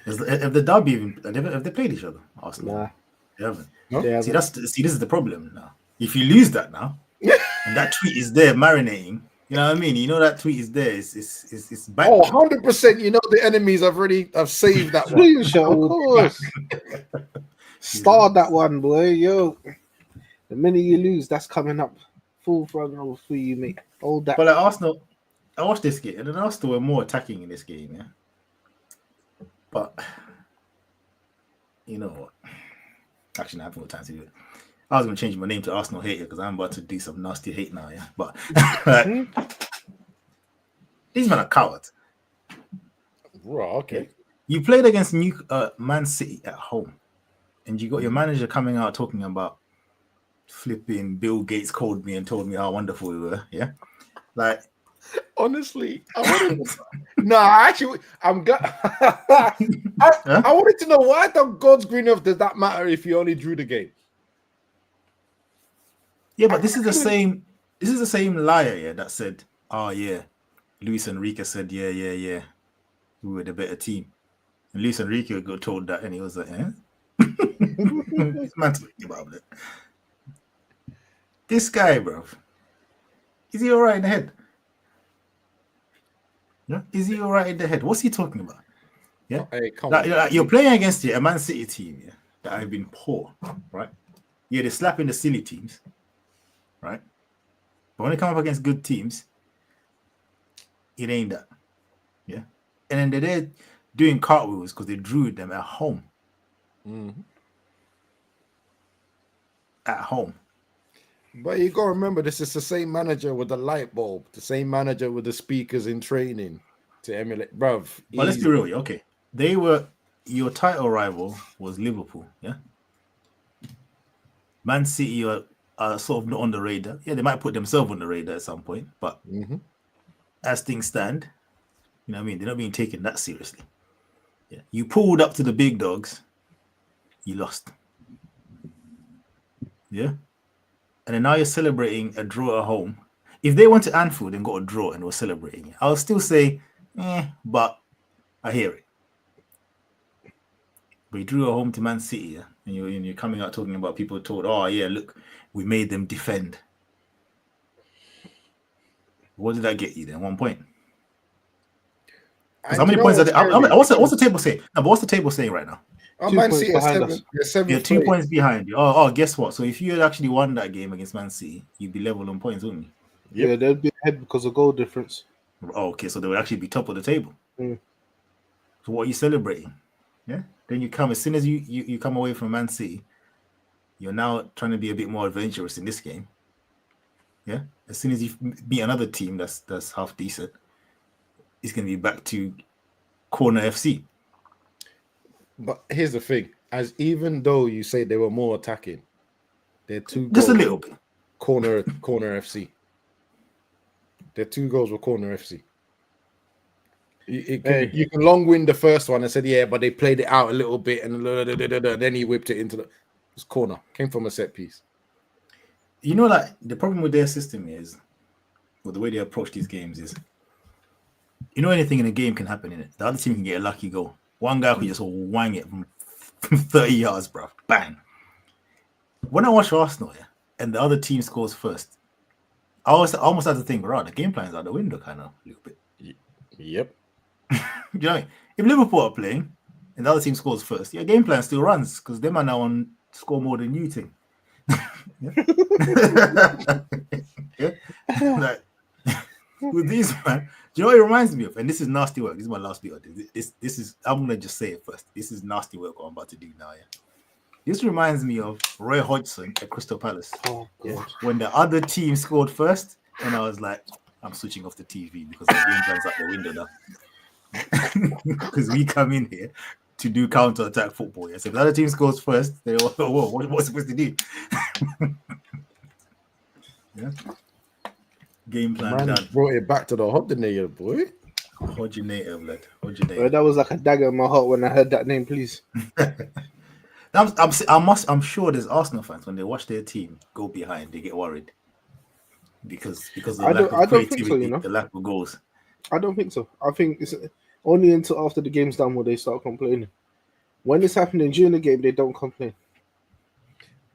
Have the derby have they played each other? Arsenal? Nah, they haven't. No? They haven't. See, this is the problem now. If you lose that now, and that tweet is there marinating, you know what I mean? You know that tweet is there. It's back. Oh, 100%. You know the enemies have saved that one. Screenshot, of course. Star that one, boy. Yo, the minute you lose, that's coming up full front row for you, mate. Hold that. But like Arsenal, I watched this game, and then Arsenal were more attacking in this game, yeah. But you know what? Actually, I haven't got time to do it. I was going to change my name to Arsenal Hater because I'm about to do some nasty hate now, yeah. But these men are cowards. Right, okay. You played against Man City at home, and you got your manager coming out talking about flipping Bill Gates called me and told me how wonderful we were, yeah. Like, honestly, I'm glad. I wanted to know why the God's green earth does that matter if you only drew the game. Yeah, but this is the same. This is the same liar, that said, "Oh yeah, Luis Enrique said, yeah, we were the better team." And Luis Enrique got told that, and he was like, "Eh." This man's talking about it. This guy, bro, is he all right in the head? Yeah, is he all right in the head? What's he talking about? Yeah, hey, come on. You're playing against a Man City team, yeah, that have been poor, right? Yeah, they're slapping the silly teams, right? But when they come up against good teams, it ain't that. Yeah. And then they're doing cartwheels because they drew them at home. Mhm. At home. But you got to remember, this is the same manager with the light bulb, the same manager with the speakers in training to emulate, bruv. But let's be real, yeah, okay. They were your title rival was Liverpool, yeah. Man City are sort of not on the radar. Yeah, they might put themselves on the radar at some point, but as things stand, you know what I mean, they're not being taken that seriously. Yeah, you pulled up to the big dogs, you lost. Yeah, and then now you're celebrating a draw at home. If they went to Anfield and got a draw and were celebrating, I'll still say, but I hear it. But you drew a home to Man City, yeah? And you're coming out talking about people told, oh yeah, look, we made them defend. What did that get you then? 1 point. How many points are they? What's the table saying? No, but what's the table saying right now? Man City are 7. You're 2 points behind you. Oh, guess what? So if you had actually won that game against Man City, you'd be level on points, wouldn't you? Yep. Yeah, they'd be ahead because of goal difference. Oh, okay, so they would actually be top of the table. So what are you celebrating? Yeah. Then you come, as soon as you come away from Man City, you're now trying to be a bit more adventurous in this game. Yeah. As soon as you beat another team that's half decent, it's going to be back to corner FC. But here's the thing: as even though you say they were more attacking, they're 2 goals. Just a little bit. Corner FC. Their 2 goals were corner FC. You can long win the first one and said, yeah, but they played it out a little bit and then he whipped it into the corner. Came from a set piece. You know, like the problem with their system is, or the way they approach these games is, you know, anything in a game can happen in it. The other team can get a lucky goal. One guy could just wang it from 30 yards, bro. Bang. When I watch Arsenal, yeah, and the other team scores first, I almost had to think, bro, the game plan's out the window, kind of a little bit. Yep. You know what I mean? If Liverpool are playing and the other team scores first, your game plan still runs because them are now on score more than you think. Yeah. Like, with these, man, do you know what it reminds me of? And this is nasty work. This is my last bit of this. This is, I'm gonna just say it first. This is nasty work what I'm about to do now. Yeah. This reminds me of Roy Hodgson at Crystal Palace. Oh, God. When the other team scored first, and I was like, I'm switching off the TV because the game plan's out the window now. Because we come in here to do counter-attack football. Yeah? So if the other team scores first, they're what's supposed to do? Yeah. Game plan done. Brought it back to the Hodginator, boy. Hodginator, blood. Hodginator. That was like a dagger in my heart when I heard that name, please. I'm sure there's Arsenal fans when they watch their team go behind, they get worried because of the lack of creativity, the lack of goals. I don't think so. I think it's only until after the game's done will they start complaining. When it's happening during the game, they don't complain.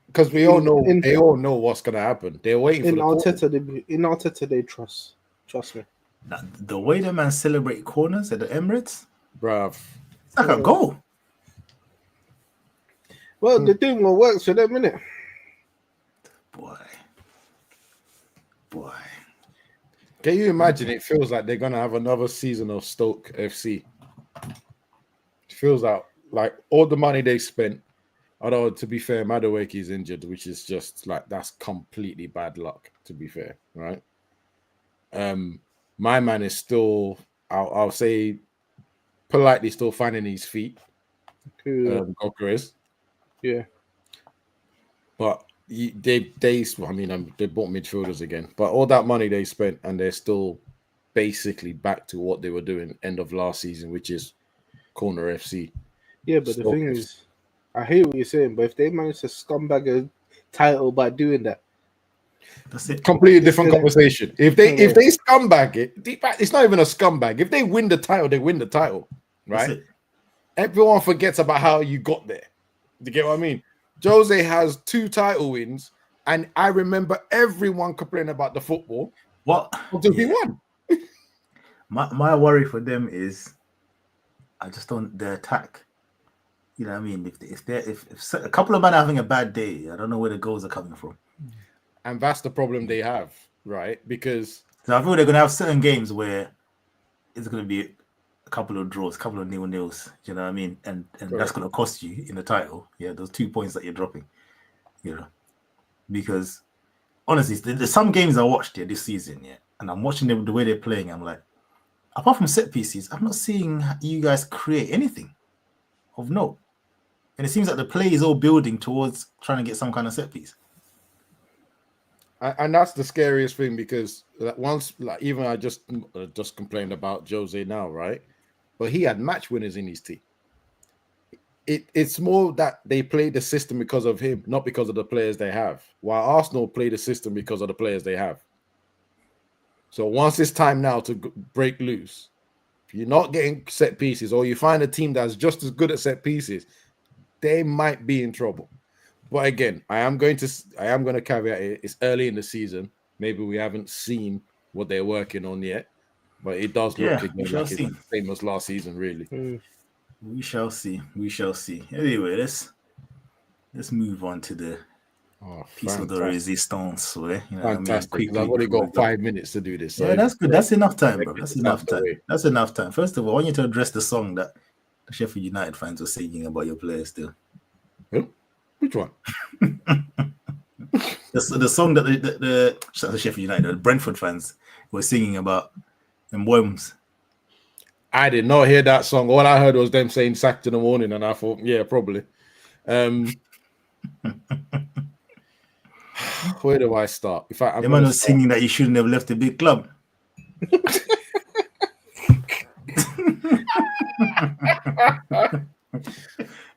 Because we all know they all know what's gonna happen. They're waiting in for Arteta. They trust me. Now, the way the man celebrate corners at the Emirates, bruv, it's like a goal. Well, they're doing what works for them, innit? Boy. Can you imagine? It feels like they're gonna have another season of Stoke FC. It feels like all the money they spent. Although to be fair, Madueke is injured, which is just like that's completely bad luck. To be fair, right? My man is still, I'll say, politely still finding his feet. Goker is. Yeah, but they bought midfielders again. But all that money they spent, and they're still basically back to what they were doing end of last season, which is corner FC. Yeah, but the thing is, I hear what you're saying. But if they manage to scumbag a title by doing that, that's it. Completely different conversation. If they scumbag it, it's not even a scumbag. If they win the title, they win the title, right? Everyone forgets about how you got there. You get what I mean? Jose has 2 title wins, and I remember everyone complaining about the football. What? He won. My worry for them is, I just don't the attack. You know what I mean? If a couple of men are having a bad day, I don't know where the goals are coming from. And that's the problem they have, right? Because So I feel they're going to have certain games where it's going to be a couple of draws, a couple of nil-nils. You know what I mean? And that's going to cost you in the title. Yeah, those 2 points that you're dropping. You know, because honestly, there's some games I watched this season, yeah, and I'm watching them the way they're playing. I'm like, apart from set pieces, I'm not seeing you guys create anything of note. And it seems like the play is all building towards trying to get some kind of set piece. and that's the scariest thing, because once, like, even I just complained about Jose now, right? But he had match winners in his team. It's more that they play the system because of him, not because of the players they have. While Arsenal play the system because of the players they have. So once it's time now to break loose, if you're not getting set pieces, or you find a team that's just as good at set pieces, they might be in trouble. But again, I am going to caveat it. It's early in the season. Maybe we haven't seen what they're working on yet, but it does look again like it's the same as last season, really. We shall see. We shall see. Anyway, let's move on to the piece of the resistance. You know, fantastic. I've only got 5 minutes to do this. So yeah, that's good. That's enough time, bro. That's enough time. That's enough time. First of all, I want you to address the song that the Sheffield United fans were singing about your players still. Who? Which one? the song that the Sheffield United, the Brentford fans were singing about Mbeumo's. I did not hear that song. All I heard was them saying "sacked in the morning," and I thought, yeah, probably. Where do I start? In fact, the man was singing that you shouldn't have left the big club.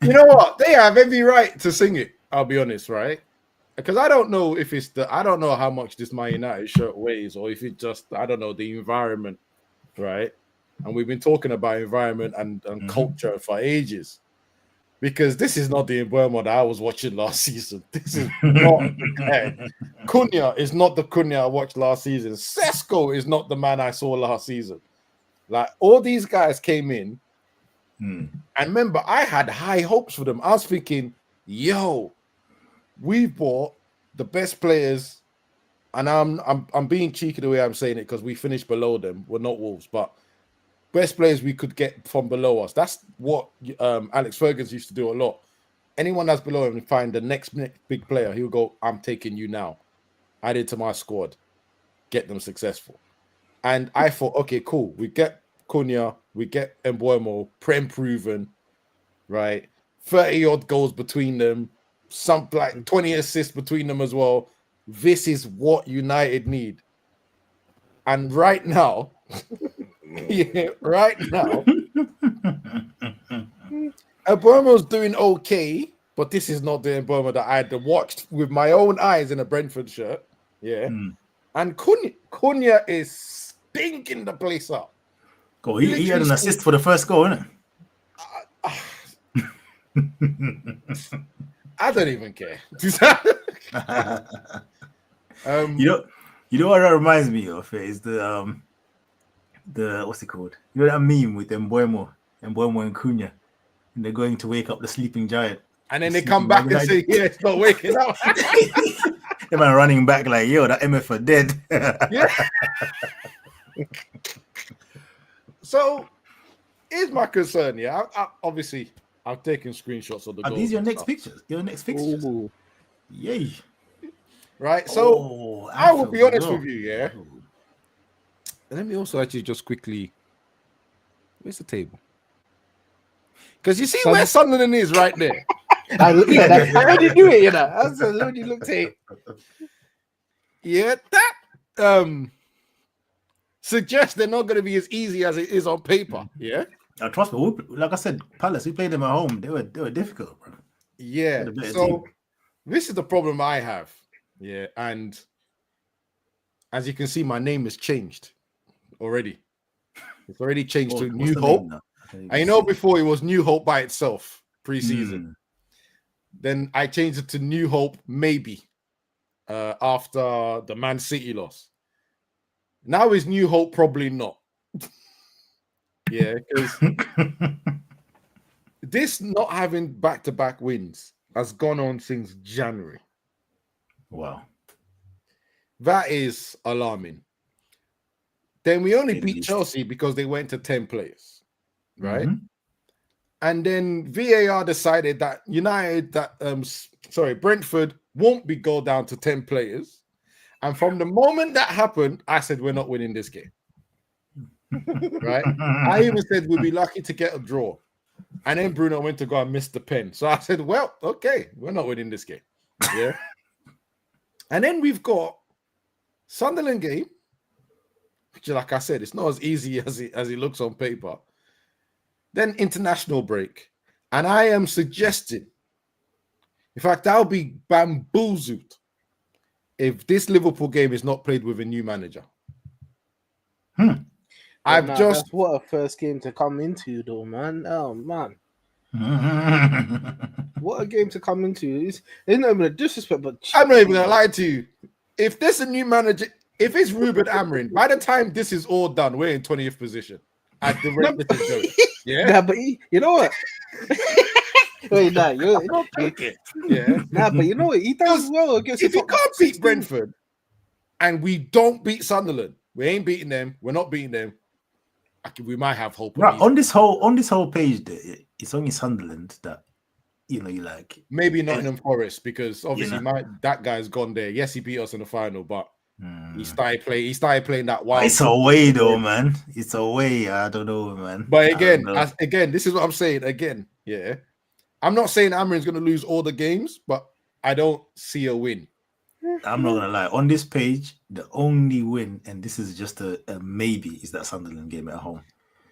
You know what? They have every right to sing it. I'll be honest, right? Because I don't know if I don't know how much this Man United shirt weighs, or if it just, I don't know, the environment, right? And we've been talking about environment and culture for ages, because this is not the Mbeumo that I was watching last season. This is not Cunha is not the Cunha I watched last season. Sesko is not the man I saw last season. Like, all these guys came in, and remember, I had high hopes for them. I was thinking, yo, we've bought the best players, and I'm being cheeky the way I'm saying it, because we finished below them. We're not Wolves, but best players we could get from below us. That's what Alex Ferguson used to do a lot. Anyone that's below him and find the next big player, he'll go, I'm taking you now. Add it to my squad. Get them successful. And I thought, okay, cool. We get Cunha, we get Mbeumo, Prem proven, right? 30-odd goals between them, some like 20 assists between them as well. This is what United need. And right now, Mbeumo's doing okay, but this is not the Mbeumo that I had watched with my own eyes in a Brentford shirt. Yeah. And Cunha is stinking the place up. Oh, he had an assist for the first goal, innit? I don't even care. You know what that reminds me of is the what's it called? You know that meme with Mbeumo and Cunha, and they're going to wake up the sleeping giant, and then they come back and say, "Yeah, it's not waking up." They man running back like, "Yo, that MF are dead." Yeah. So, here's my concern. Yeah, obviously, I've taken screenshots of the goals. Are these your next pictures? Your next fixtures? Ooh. Yay! Right. So I will be honest with you. Yeah. Let me also actually just quickly. Where's the table? Because you see where Sunderland is right there. I already knew it, you know. I already looked at it. Yeah, that suggests they're not going to be as easy as it is on paper. Yeah. Trust me, like I said, Palace, we played them at home. They were difficult, bro. Yeah. So this is the problem I have. Yeah, and as you can see, my name has changed already. It's already changed to New Hope. I know before it was New Hope by itself pre-season. Then I changed it to New Hope maybe after the Man City loss. Now is New Hope probably not. Yeah, because this not having back-to-back wins has gone on since January. Wow. That is alarming. Then we only At beat least. Chelsea because they went to 10 players, right? Mhm. And then VAR decided that Brentford won't be go down to 10 players. And from the moment that happened, I said, we're not winning this game. Right? I even said we'd be lucky to get a draw. And then Bruno went to go and miss the pen. So I said, well, okay, we're not winning this game. Yeah. And then we've got Sunderland game, which, like I said, it's not as easy as it looks on paper. Then international break. And I am suggesting, in fact, I'll be bamboozled if this Liverpool game is not played with a new manager. That's what a first game to come into, though, man. Oh, man. What a game to come into. It's not even a disrespect, but I'm not even going to lie to you. If there's a new manager, if it's Ruben Amorim, by the time this is all done, we're in 20th position at the rate this is going. Yeah? Nah, but you know what? Wait, nah, yeah. Nah, but you know what? He does well against. If you can't beat Brentford and we don't beat Sunderland, we ain't beating them. We're not beating them. We might have hope. Right, on this whole page, it's only Sunderland that you like. Maybe Nottingham Forest, because obviously that guy's gone there. Yes, he beat us in the final, but he started playing that wild. It's away though, man. It's away. I don't know, man. But again, this is what I'm saying. Again, yeah. I'm not saying Amorim's going to lose all the games, but I don't see a win. I'm not gonna lie. On this page, the only win, and this is just a maybe, is that Sunderland game at home.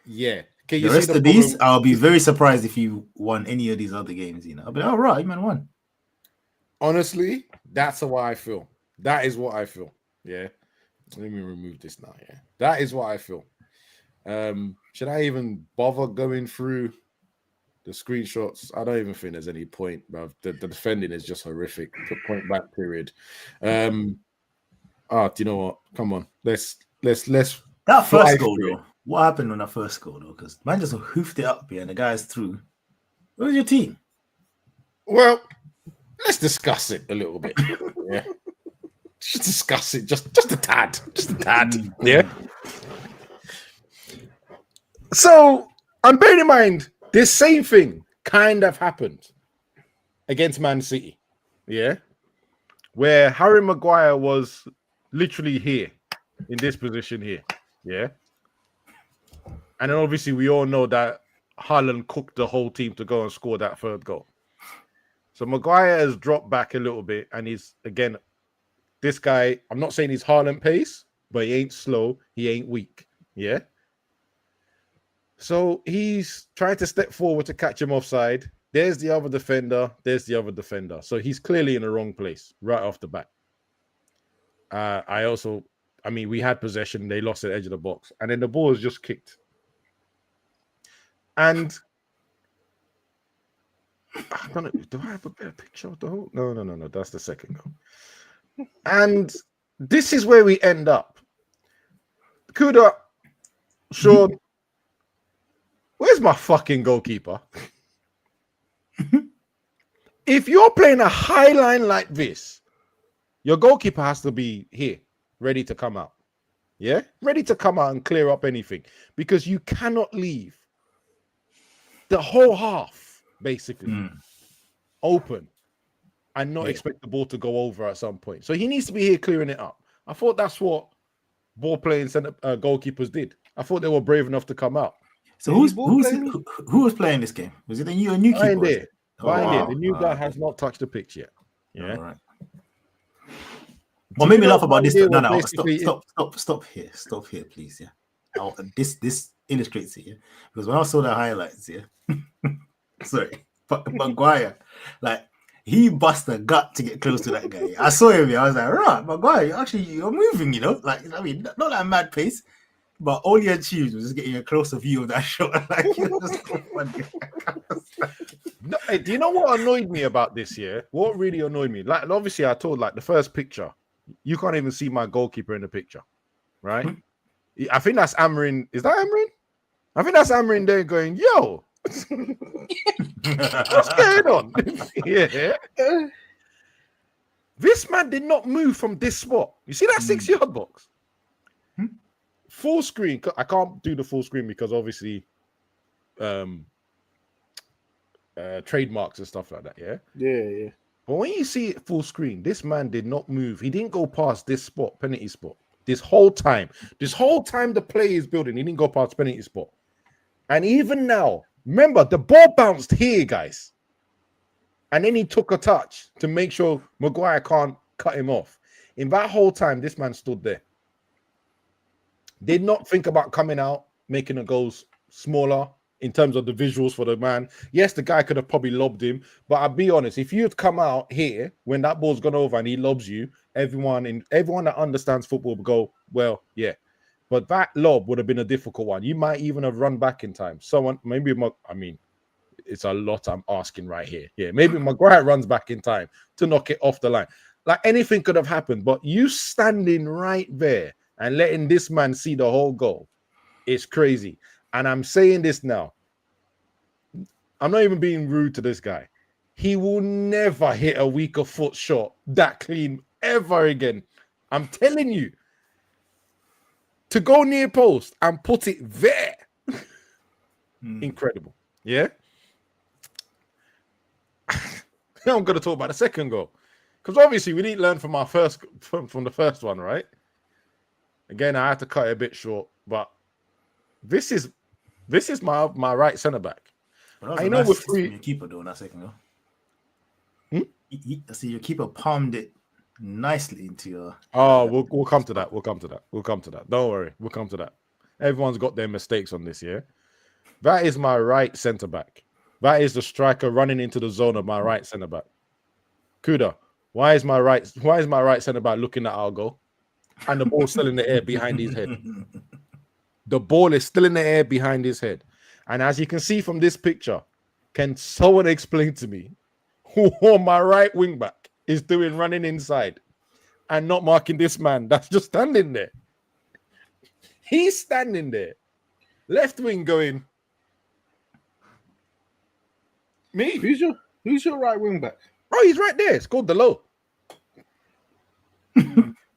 Yeah. Okay, the rest of these, I'll be very surprised if you won any of these other games. I'll be all right, man, won. Honestly, that's what I feel. That is what I feel. Yeah. Let me remove this now. Yeah. That is what I feel. Should I even bother going through the screenshots? I don't even think there's any point, bruv. The defending is just horrific. The point back period. Do you know what? Come on. Let's that first goal though. What happened on that first goal though? Because man just hoofed it up here and the guy's through. Where's your team? Well, let's discuss it a little bit. Yeah. Just discuss it. Just a tad. Just a tad. Yeah. So, I'm bearing in mind, this same thing kind of happened against Man City, yeah, where Harry Maguire was literally here, in this position here, yeah. And then obviously we all know that Haaland cooked the whole team to go and score that third goal. So Maguire has dropped back a little bit, and he's, again, this guy, I'm not saying he's Haaland pace, but he ain't slow, he ain't weak, yeah. So he's trying to step forward to catch him offside. There's the other defender. So he's clearly in the wrong place right off the bat. We had possession. They lost at the edge of the box. And then the ball was just kicked. And I don't know. Do I have a better picture of the whole? No. That's the second goal. And this is where we end up. Kuda, Sean, where's my fucking goalkeeper? If you're playing a high line like this, your goalkeeper has to be here, ready to come out. Yeah? Ready to come out and clear up anything. Because you cannot leave the whole half, basically, open and not expect the ball to go over at some point. So he needs to be here clearing it up. I thought that's what ball-playing goalkeepers did. I thought they were brave enough to come out. So who was playing this game? Was it a new keeper? Here. The new guy has not touched the pitch yet. Yeah. All right. What made me laugh about this? No, stop here. Stop here, please. Yeah. This illustrates it, yeah. Because when I saw the highlights, yeah. Sorry. But Maguire, like, he bust a gut to get close to that guy. I saw him, I was like, right, Maguire, you're moving, Like, I mean, not that mad pace. But all he achieved was just getting a closer view of that shot. Like, it was just so funny. No, do you know what annoyed me about this year? What really annoyed me? Like, obviously, I told, like, the first picture, you can't even see my goalkeeper in the picture, right? I think that's Amorim. Is that Amorim? I think that's Amorim there going, yo, What's going on? Yeah. This man did not move from this spot. You see that 6-yard box? Full screen. I can't do the full screen because obviously trademarks and stuff like that. Yeah. But when you see it full screen, this man did not move. He didn't go past this spot, penalty spot. This whole time the play is building, he didn't go past penalty spot. And even now, remember, the ball bounced here, guys. And then he took a touch to make sure Maguire can't cut him off. In that whole time, this man stood there. Did not think about coming out, making the goals smaller in terms of the visuals for the man. Yes, the guy could have probably lobbed him, but I'll be honest, if you had come out here when that ball's gone over and he lobs you, everyone that understands football would go, well, yeah. But that lob would have been a difficult one. You might even have run back in time. It's a lot I'm asking right here. Yeah, maybe Maguire runs back in time to knock it off the line. Like anything could have happened, but you standing right there and letting this man see the whole goal, it's crazy. And I'm saying this now. I'm not even being rude to this guy. He will never hit a weaker foot shot that clean ever again. I'm telling you. To go near post and put it there. Incredible. Yeah? Now I'm going to talk about the second goal. Because obviously we didn't learn from the first one, right? Again, I had to cut it a bit short, but this is my right centre back. I know with your keeper doing that second goal. I see your keeper palmed it nicely into your. Oh, we'll come to that. We'll come to that. Don't worry, we'll come to that. Everyone's got their mistakes on this, yeah. That is my right centre back. That is the striker running into the zone of my right centre back. Kuda, why is my right centre back looking at our goal? And the ball's still in the air behind his head. The ball is still in the air behind his head. And as you can see from this picture, can someone explain to me what my right wing back is doing running inside and not marking this man that's just standing there? He's standing there. Left wing going. Me? Who's your right wing back? Oh, he's right there. It's called Delo.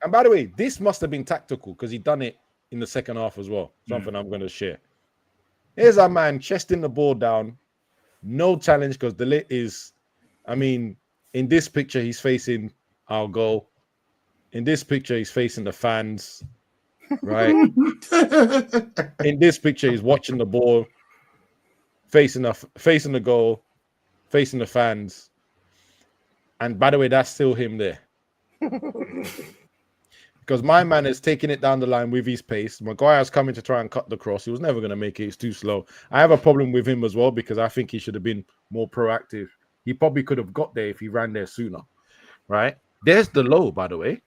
And by the way, this must have been tactical because he done it in the second half as well. Something I'm going to share. Here's our man chesting the ball down. No challenge because the lit is, in this picture, he's facing our goal. In this picture, he's facing the fans, right? In this picture, he's watching the ball, facing the goal, facing the fans. And by the way, that's still him there. Because my man is taking it down the line with his pace. Maguire's coming to try and cut the cross. He was never going to make it. It's too slow. I have a problem with him as well because I think he should have been more proactive. He probably could have got there if he ran there sooner, right? There's the low, by the way.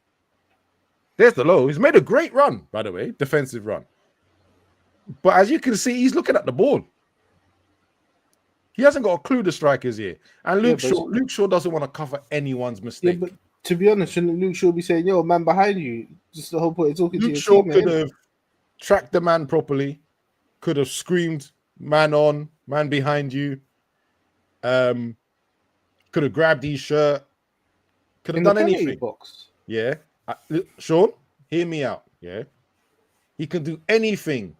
There's the low. He's made a great run, by the way, defensive run. But as you can see, he's looking at the ball. He hasn't got a clue the striker's here. And Luke Shaw doesn't want to cover anyone's mistake. Yeah, but to be honest, shouldn't Luke Shaw be saying, yo, man behind you? Just the whole point of talking Luke to Shaw your team. Could have tracked the man properly, could have screamed, man on, man behind you. Could have grabbed his shirt. Could have done anything. Box. Yeah. Sean, hear me out. Yeah. He can do anything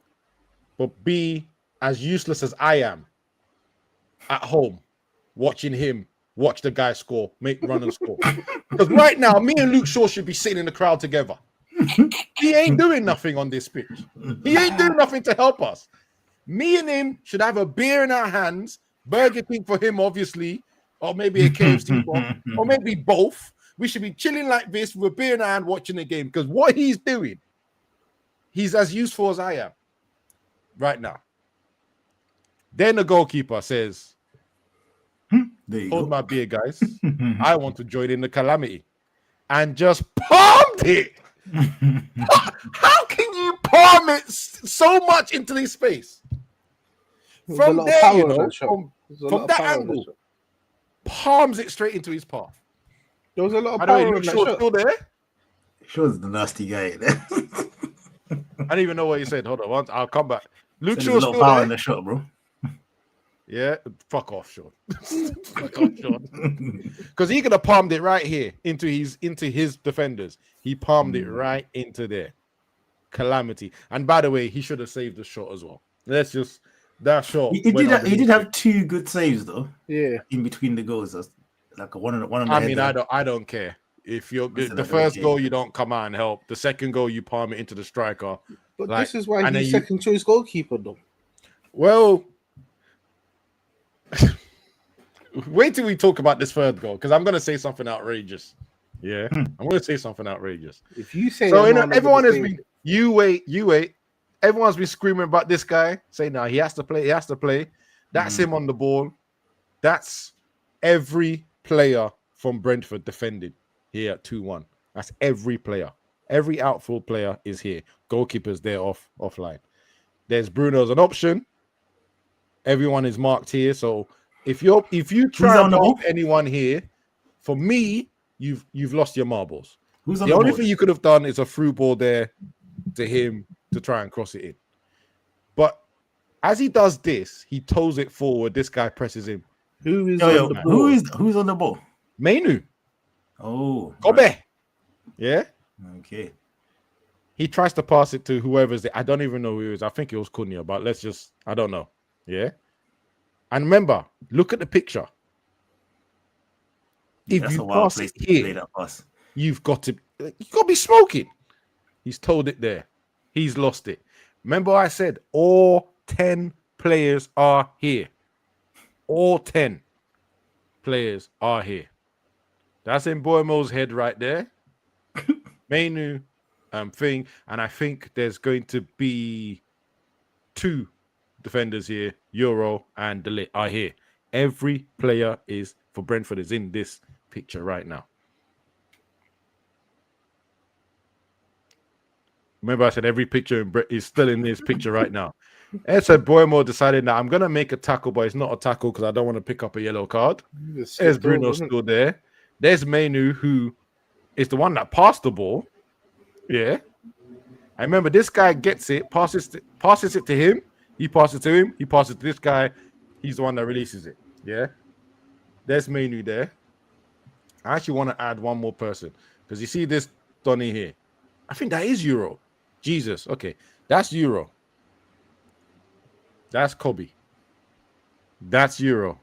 but be as useless as I am at home, watching him watch the guy score, run and score. Because right now, me and Luke Shaw should be sitting in the crowd together. He ain't doing nothing on this pitch. He ain't doing nothing to help us. Me and him should have a beer in our hands, Burger King for him, obviously, or maybe a KFC bomb, or maybe both. We should be chilling like this with a beer in our hand watching the game because what he's doing, he's as useful as I am right now. Then the goalkeeper says, hold my beer, guys. I want to join in the calamity. And just palmed it. How can you palm it so much into his face? From there, you know, from that angle, palms it straight into his path. There was a lot of power in that shot. Still there? Shaw's the nasty guy. I don't even know what you said. Hold on, I'll come back. Luke Shaw's Shaw's a lot still of power there. in the shot, bro. Yeah, fuck off, Sean. Fuck off, Sean. Because he could have palmed it right here into his defenders. He palmed it right into there. Calamity. And by the way, he should have saved the shot as well. Let's just that shot. He did have 2 good saves though. Yeah. In between the goals, that's like one on the I head mean, there. I don't care. If you're Listen, the I don't first care. goal, you don't come out and help. The second goal, you palm it into the striker. But Like, this is why and then he's you- second choice goalkeeper, though. Well, wait till we talk about this third goal because I'm going to say something outrageous. Yeah, I'm going to say something outrageous. If you say So that, no, everyone has nobody's been. You wait. Everyone's been screaming about this guy. Say now he has to play. That's him on the ball. That's every player from Brentford defended here at 2-1. That's every player. Every outfield player is here. Goalkeeper's there offline. There's Bruno as an option. Everyone is marked here. So if you try on and the mark ball? anyone here, for me, you've lost your marbles. Who's on The the only ball? thing you could have done is a through ball there to him to try and cross it in. But as he does this, he toes it forward. This guy presses him. Who is Yo, on the ball? who's on the ball? Mainu. Oh, Gobe. right. Yeah. Okay. He tries to pass it to whoever's there. I don't even know who it is. I think it was Cunha, but I don't know. Yeah. And remember, look at the picture. If That's a you wild pass place it to play here, that pass. you've got to be smoking. He's told it there. He's lost it. Remember I said all 10 players are here. All 10 players are here. That's in Boymo's head right there. Mainu thing. And I think there's going to be 2 defenders here. Euro and Delit are here. Every player is for Brentford is in this picture right now. Remember, I said every picture is still in this picture right now. And so Boymo decided that I'm going to make a tackle, but it's not a tackle because I don't want to pick up a yellow card. There's Bruno still there. There's Mainu, who is the one that passed the ball. Yeah. I remember this guy gets it, passes it to him. He passes it to him. He passes it to this guy. He's the one that releases it. Yeah. There's Mainu there. I actually want to add one more person because you see this Donny here. I think that is Euro. Jesus. Okay. That's Euro. That's Kobe. That's Euro.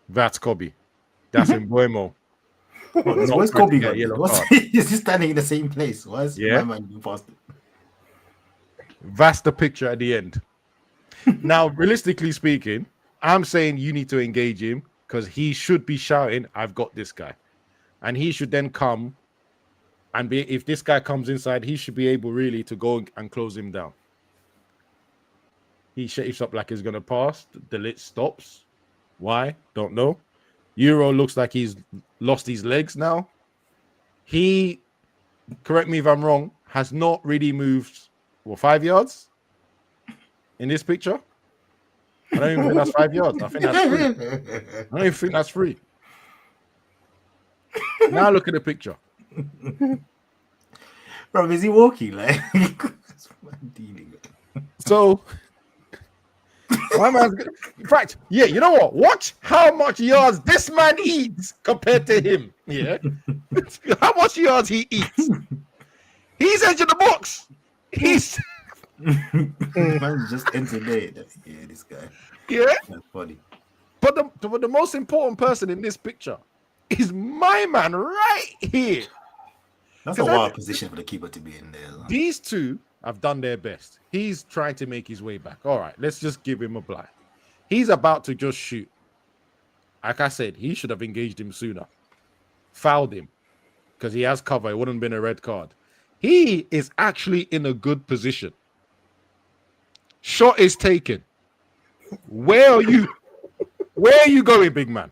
That's Kobe. That's Mbuemo. Where's Kobe? Is he standing in the same place? Why is my man being past it? That's the picture at the end. Now, realistically speaking, I'm saying you need to engage him because he should be shouting, I've got this guy. And he should then come and be, if this guy comes inside, he should be able really to go and close him down. He shapes up like he's going to pass. The lit stops. Why? Don't know. Euro looks like he's lost his legs now. He, correct me if I'm wrong, has not really moved, 5 yards in this picture? I don't even think that's 5 yards. I think that's 3. I don't even think that's 3. Now look at the picture. Bro, is he walking? Like, so, my man's good. In fact, yeah, you know what? Watch how much yards this man eats compared to him. Yeah, how much yards he eats. He's edge of the box. He's man just entered there. Yeah, this guy. Yeah, that's funny. But the most important person in this picture is my man right here. That's a wild position for the keeper to be in there. These two have done their best. He's trying to make his way back. All right, let's just give him a blind. He's about to just shoot. Like I said, he should have engaged him sooner. Fouled him because he has cover. It wouldn't have been a red card. He is actually in a good position. Shot is taken. Where are you? Where are you going, big man?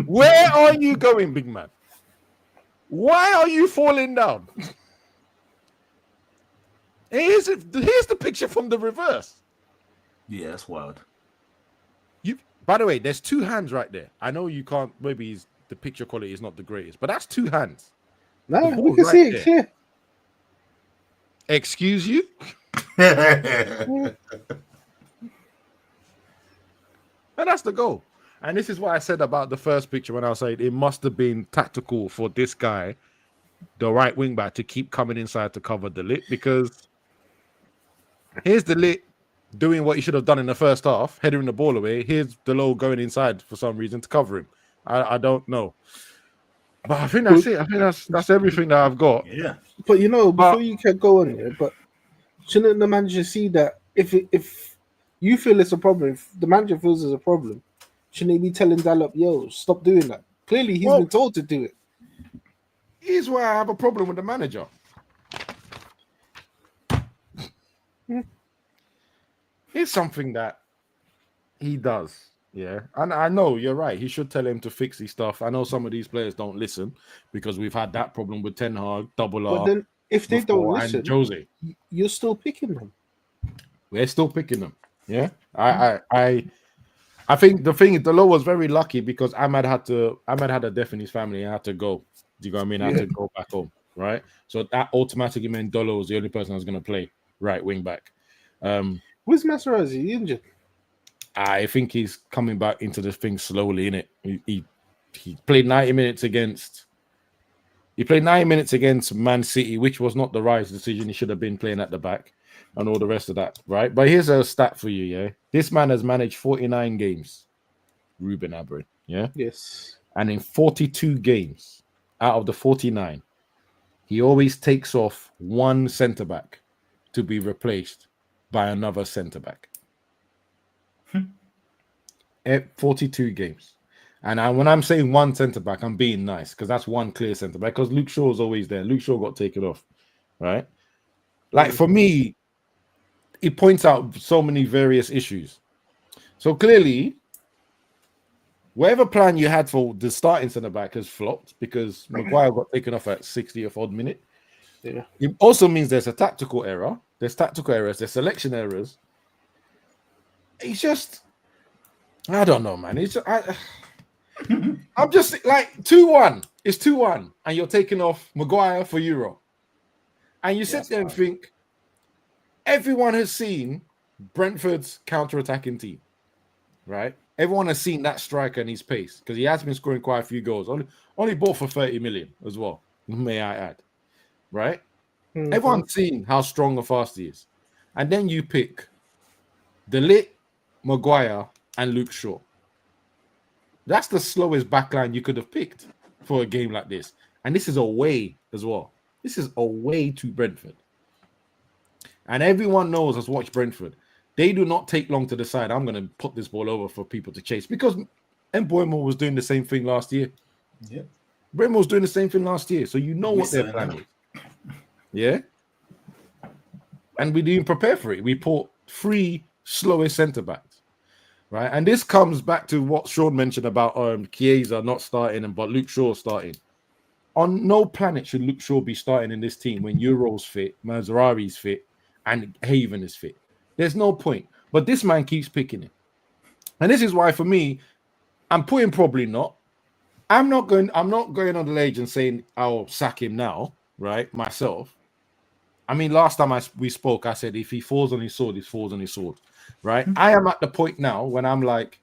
Where are you going, big man? Why are you falling down? Here's the picture from the reverse. Yeah, that's wild. By the way, there's 2 hands right there. I know you can't. Maybe the picture quality is not the greatest, but that's 2 hands. No, we can see it. Yeah. Excuse you? And that's the goal. And this is what I said about the first picture when I was saying it must have been tactical for this guy, the right wing back, to keep coming inside to cover the lit, because here's the lit doing what he should have done in the first half, heading the ball away. Here's the low going inside for some reason to cover him. I don't know. But I think that's it. I think that's everything that I've got. Yeah. But before you can go on here, but shouldn't the manager see that if you feel it's a problem, if the manager feels it's a problem, shouldn't he be telling Dalop, yo, stop doing that? Clearly, he's been told to do it. Here's where I have a problem with the manager. Here's something that he does. Yeah, and I know you're right. He should tell him to fix his stuff. I know some of these players don't listen because we've had that problem with Ten Hag, Double R. But then, if they don't listen, and Jose, you're still picking them. We're still picking them. Yeah, I think the thing is, the law was very lucky because Ahmad had a death in his family and had to go. Do you know what I mean? Had to go back home, right? So that automatically meant Dolo was the only person that was going to play right wing back. Where's Materazzi? He injured? I think he's coming back into the thing slowly, innit? He played 90 minutes against. He played 90 minutes against Man City, which was not the right decision. He should have been playing at the back and all the rest of that, right? But here's a stat for you, yeah? This man has managed 49 games, Ruben Amorim, yeah? Yes. And in 42 games out of the 49, he always takes off one centre-back to be replaced by another centre-back. 42 games. And when I'm saying one centre-back, I'm being nice because that's one clear centre-back because Luke Shaw is always there. Luke Shaw got taken off, right? Like, for me, it points out so many various issues. So clearly, whatever plan you had for the starting centre-back has flopped because Maguire got taken off at 60th odd minute. Yeah. It also means there's a tactical error. There's tactical errors. There's selection errors. It's just, I don't know, man. I'm just like 2-1. It's 2-1, and you're taking off Maguire for Euro. And you sit there and think, everyone has seen Brentford's counter-attacking team, right? Everyone has seen that striker and his pace because he has been scoring quite a few goals. Only bought for 30 million as well, may I add, right? Mm-hmm. Everyone's seen how strong and fast he is. And then you pick De Ligt, Maguire, and Luke Shaw. That's the slowest backline you could have picked for a game like this. And this is away as well. This is away to Brentford. And everyone knows has watched Brentford. They do not take long to decide, I'm going to put this ball over for people to chase. Because Mbeumo was doing the same thing last year. Yeah. Mbeumo was doing the same thing last year. So you know what their plan is. Yeah? And we didn't prepare for it. We put 3 slowest centre-backs. Right? And this comes back to what Sean mentioned about Chiesa not starting but Luke Shaw starting. On no planet should Luke Shaw be starting in this team when Euro's fit, Mazraoui's fit, and Haven is fit. There's no point. But this man keeps picking it. And this is why, for me, I'm putting probably not. I'm not going on the ledge and saying I'll sack him now, right? Myself. I mean, last time we spoke, I said if he falls on his sword, he falls on his sword. Right? Mm-hmm. I am at the point now when I'm like,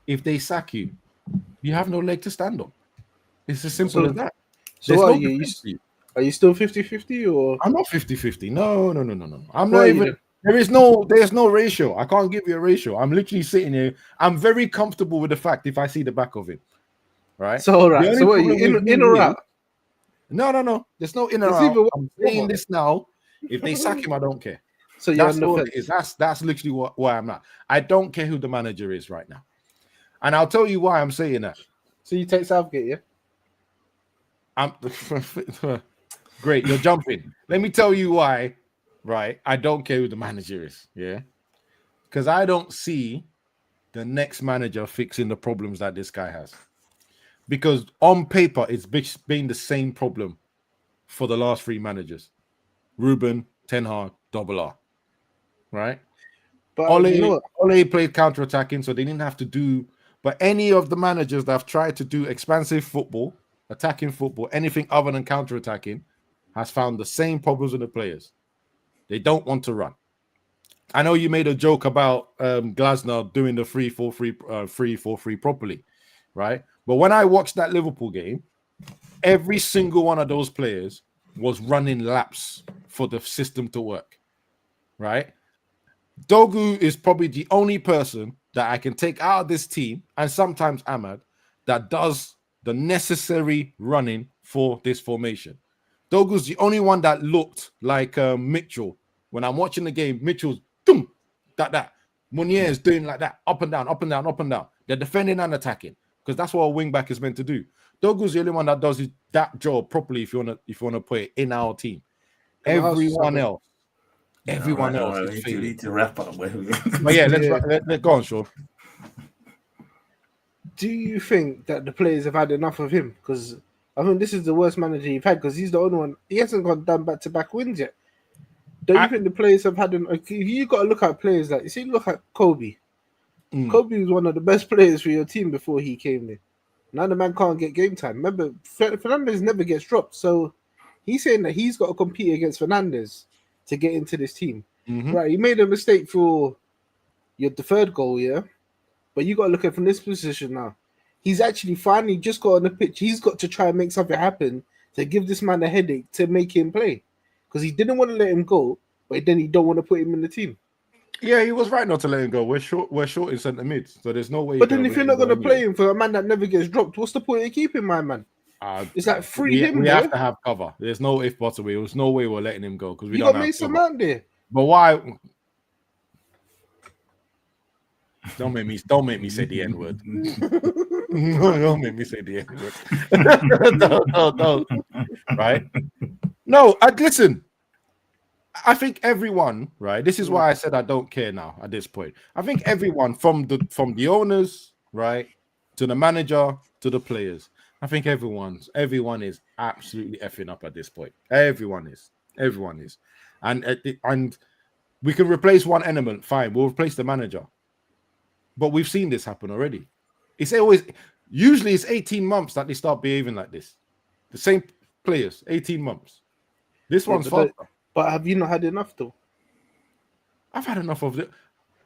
if they sack you, you have no leg to stand on. It's as simple as that. So are you still 50-50 or? I'm not 50-50. No. I'm not even. There's no ratio. I can't give you a ratio. I'm literally sitting here. I'm very comfortable with the fact if I see the back of it. Right? So, all right. So what are you in or out? No. There's no in or out. I'm saying this now. If they sack him, I don't care. So that's all it is. That's literally why I'm at. I don't care who the manager is right now. And I'll tell you why I'm saying that. So you take Southgate, yeah? I'm great, you're jumping. Let me tell you why, right? I don't care who the manager is, yeah? Because I don't see the next manager fixing the problems that this guy has. Because on paper, it's been the same problem for the last 3 managers. Ruben, Ten Hag, Double R. Right? But Ole played counter-attacking, so they didn't have to do. But any of the managers that have tried to do expansive football, attacking football, anything other than counter-attacking, has found the same problems with the players. They don't want to run. I know you made a joke about Glasner doing the 3-4-3 3-4-3 properly, right? But when I watched that Liverpool game, every single one of those players was running laps for the system to work, right? Dogu is probably the only person that I can take out of this team, and sometimes Ahmad, that does the necessary running for this formation. Dogu's the only one that looked like Mitchell. When I'm watching the game, Mitchell's boom, that. Munier is doing like that, up and down, up and down, up and down. They're defending and attacking because that's what a wing back is meant to do. Dogu's the only one that does that job properly. If you wanna put it in our team, everyone else is we failing. need to wrap up. But yeah, let's go on, Sean. Do you think that the players have had enough of him? Because I think this is the worst manager you've had because he's the only one. He hasn't done back-to-back wins yet. Don't you think the players have had you got to look at players like, you see, look at Kobe. Kobe was one of the best players for your team before he came in. Now the man can't get game time. Remember, Fernandez never gets dropped. So he's saying that he's got to compete against Fernandez to get into this team. Right, he made a mistake for the third goal, yeah? But you got to look at from this position now. He's actually finally just got on the pitch. He's got to try and make something happen to give this man a headache to make him play. Because he didn't want to let him go, but then he don't want to put him in the team. Yeah, he was right not to let him go. We're short in centre mid, so there's no way. But then if you're not going to play him for a man that never gets dropped, what's the point of keeping my man? It's like we have to have cover. There's no if but way. There's no way we're letting him go because we don't have Mason Mount there. But why? Don't make me say the N word. Don't make me say the N word. No. Right? No, listen. I think everyone, right? This is why I said I don't care now at this point. I think everyone from the owners, right, to the manager, to the players. I think everyone is absolutely effing up at this point. Everyone is, and we can replace one element. Fine, we'll replace the manager. But we've seen this happen already. Usually it's 18 months that they start behaving like this. The same players, 18 months. This one's faster. But have you not had enough though? I've had enough of it.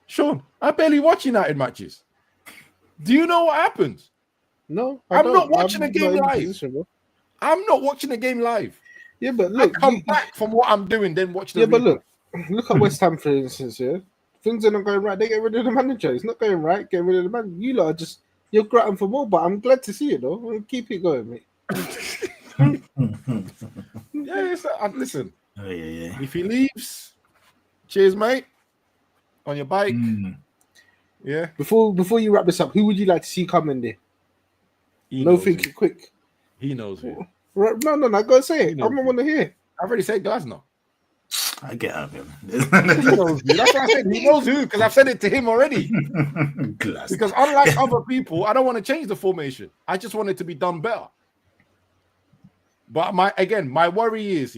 Sean, I barely watch United matches. Do you know what happens? No, I'm not watching a game live. I'm not watching a game live. Yeah, but look, I come back from what I'm doing, then watch the replay. But look at West Ham, for instance, yeah? Things are not going right. They get rid of the manager. It's not going right. Get rid of the man. You lot are you're gratting for more, but I'm glad to see it though. Keep it going, mate. Listen. Oh, yeah. If he leaves, cheers, mate. On your bike. Yeah. Before you wrap this up, who would you like to see come in there? Thinking quick. He knows who. No. I gotta say it. I don't want to hear. I've already said Glasner. I get out of him. He knows who. That's what I said. He knows who because I've said it to him already. Because unlike other people, I don't want to change the formation. I just want it to be done better. But my worry is,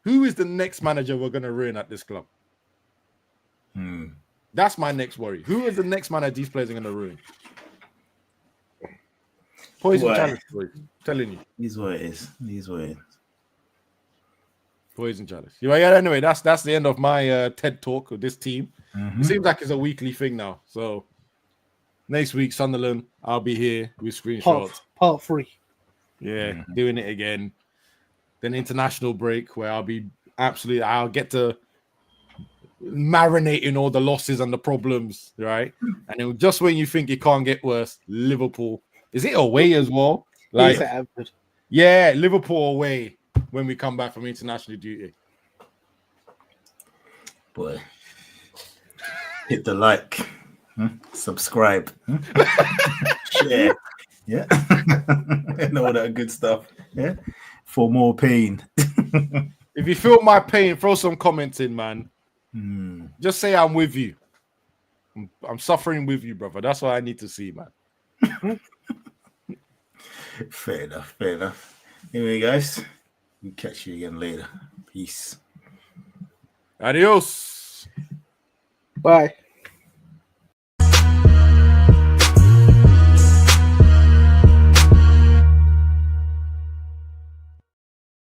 who is the next manager we're going to ruin at this club? That's my next worry. Who is the next manager these players are going to ruin? Poison challenge, boys. Telling you. He's what it is. Poison challenge. Yeah, anyway, that's the end of my TED talk with this team. It seems like it's a weekly thing now. So next week, Sunderland, I'll be here with screenshots. Part 3. Yeah, doing it again. Then international break where I'll get to marinate in all the losses and the problems, right? And then just when you think it can't get worse, Liverpool. Is it away as well? Yeah, Liverpool away when we come back from international duty. Boy. Hit the like. Subscribe. Share. Yeah. And all that good stuff. Yeah. For more pain. If you feel my pain, throw some comments in, man. Just say I'm with you. I'm suffering with you, brother. That's what I need to see, man. Fair enough. Anyway, guys, we'll catch you again later. Peace. Adios. Bye.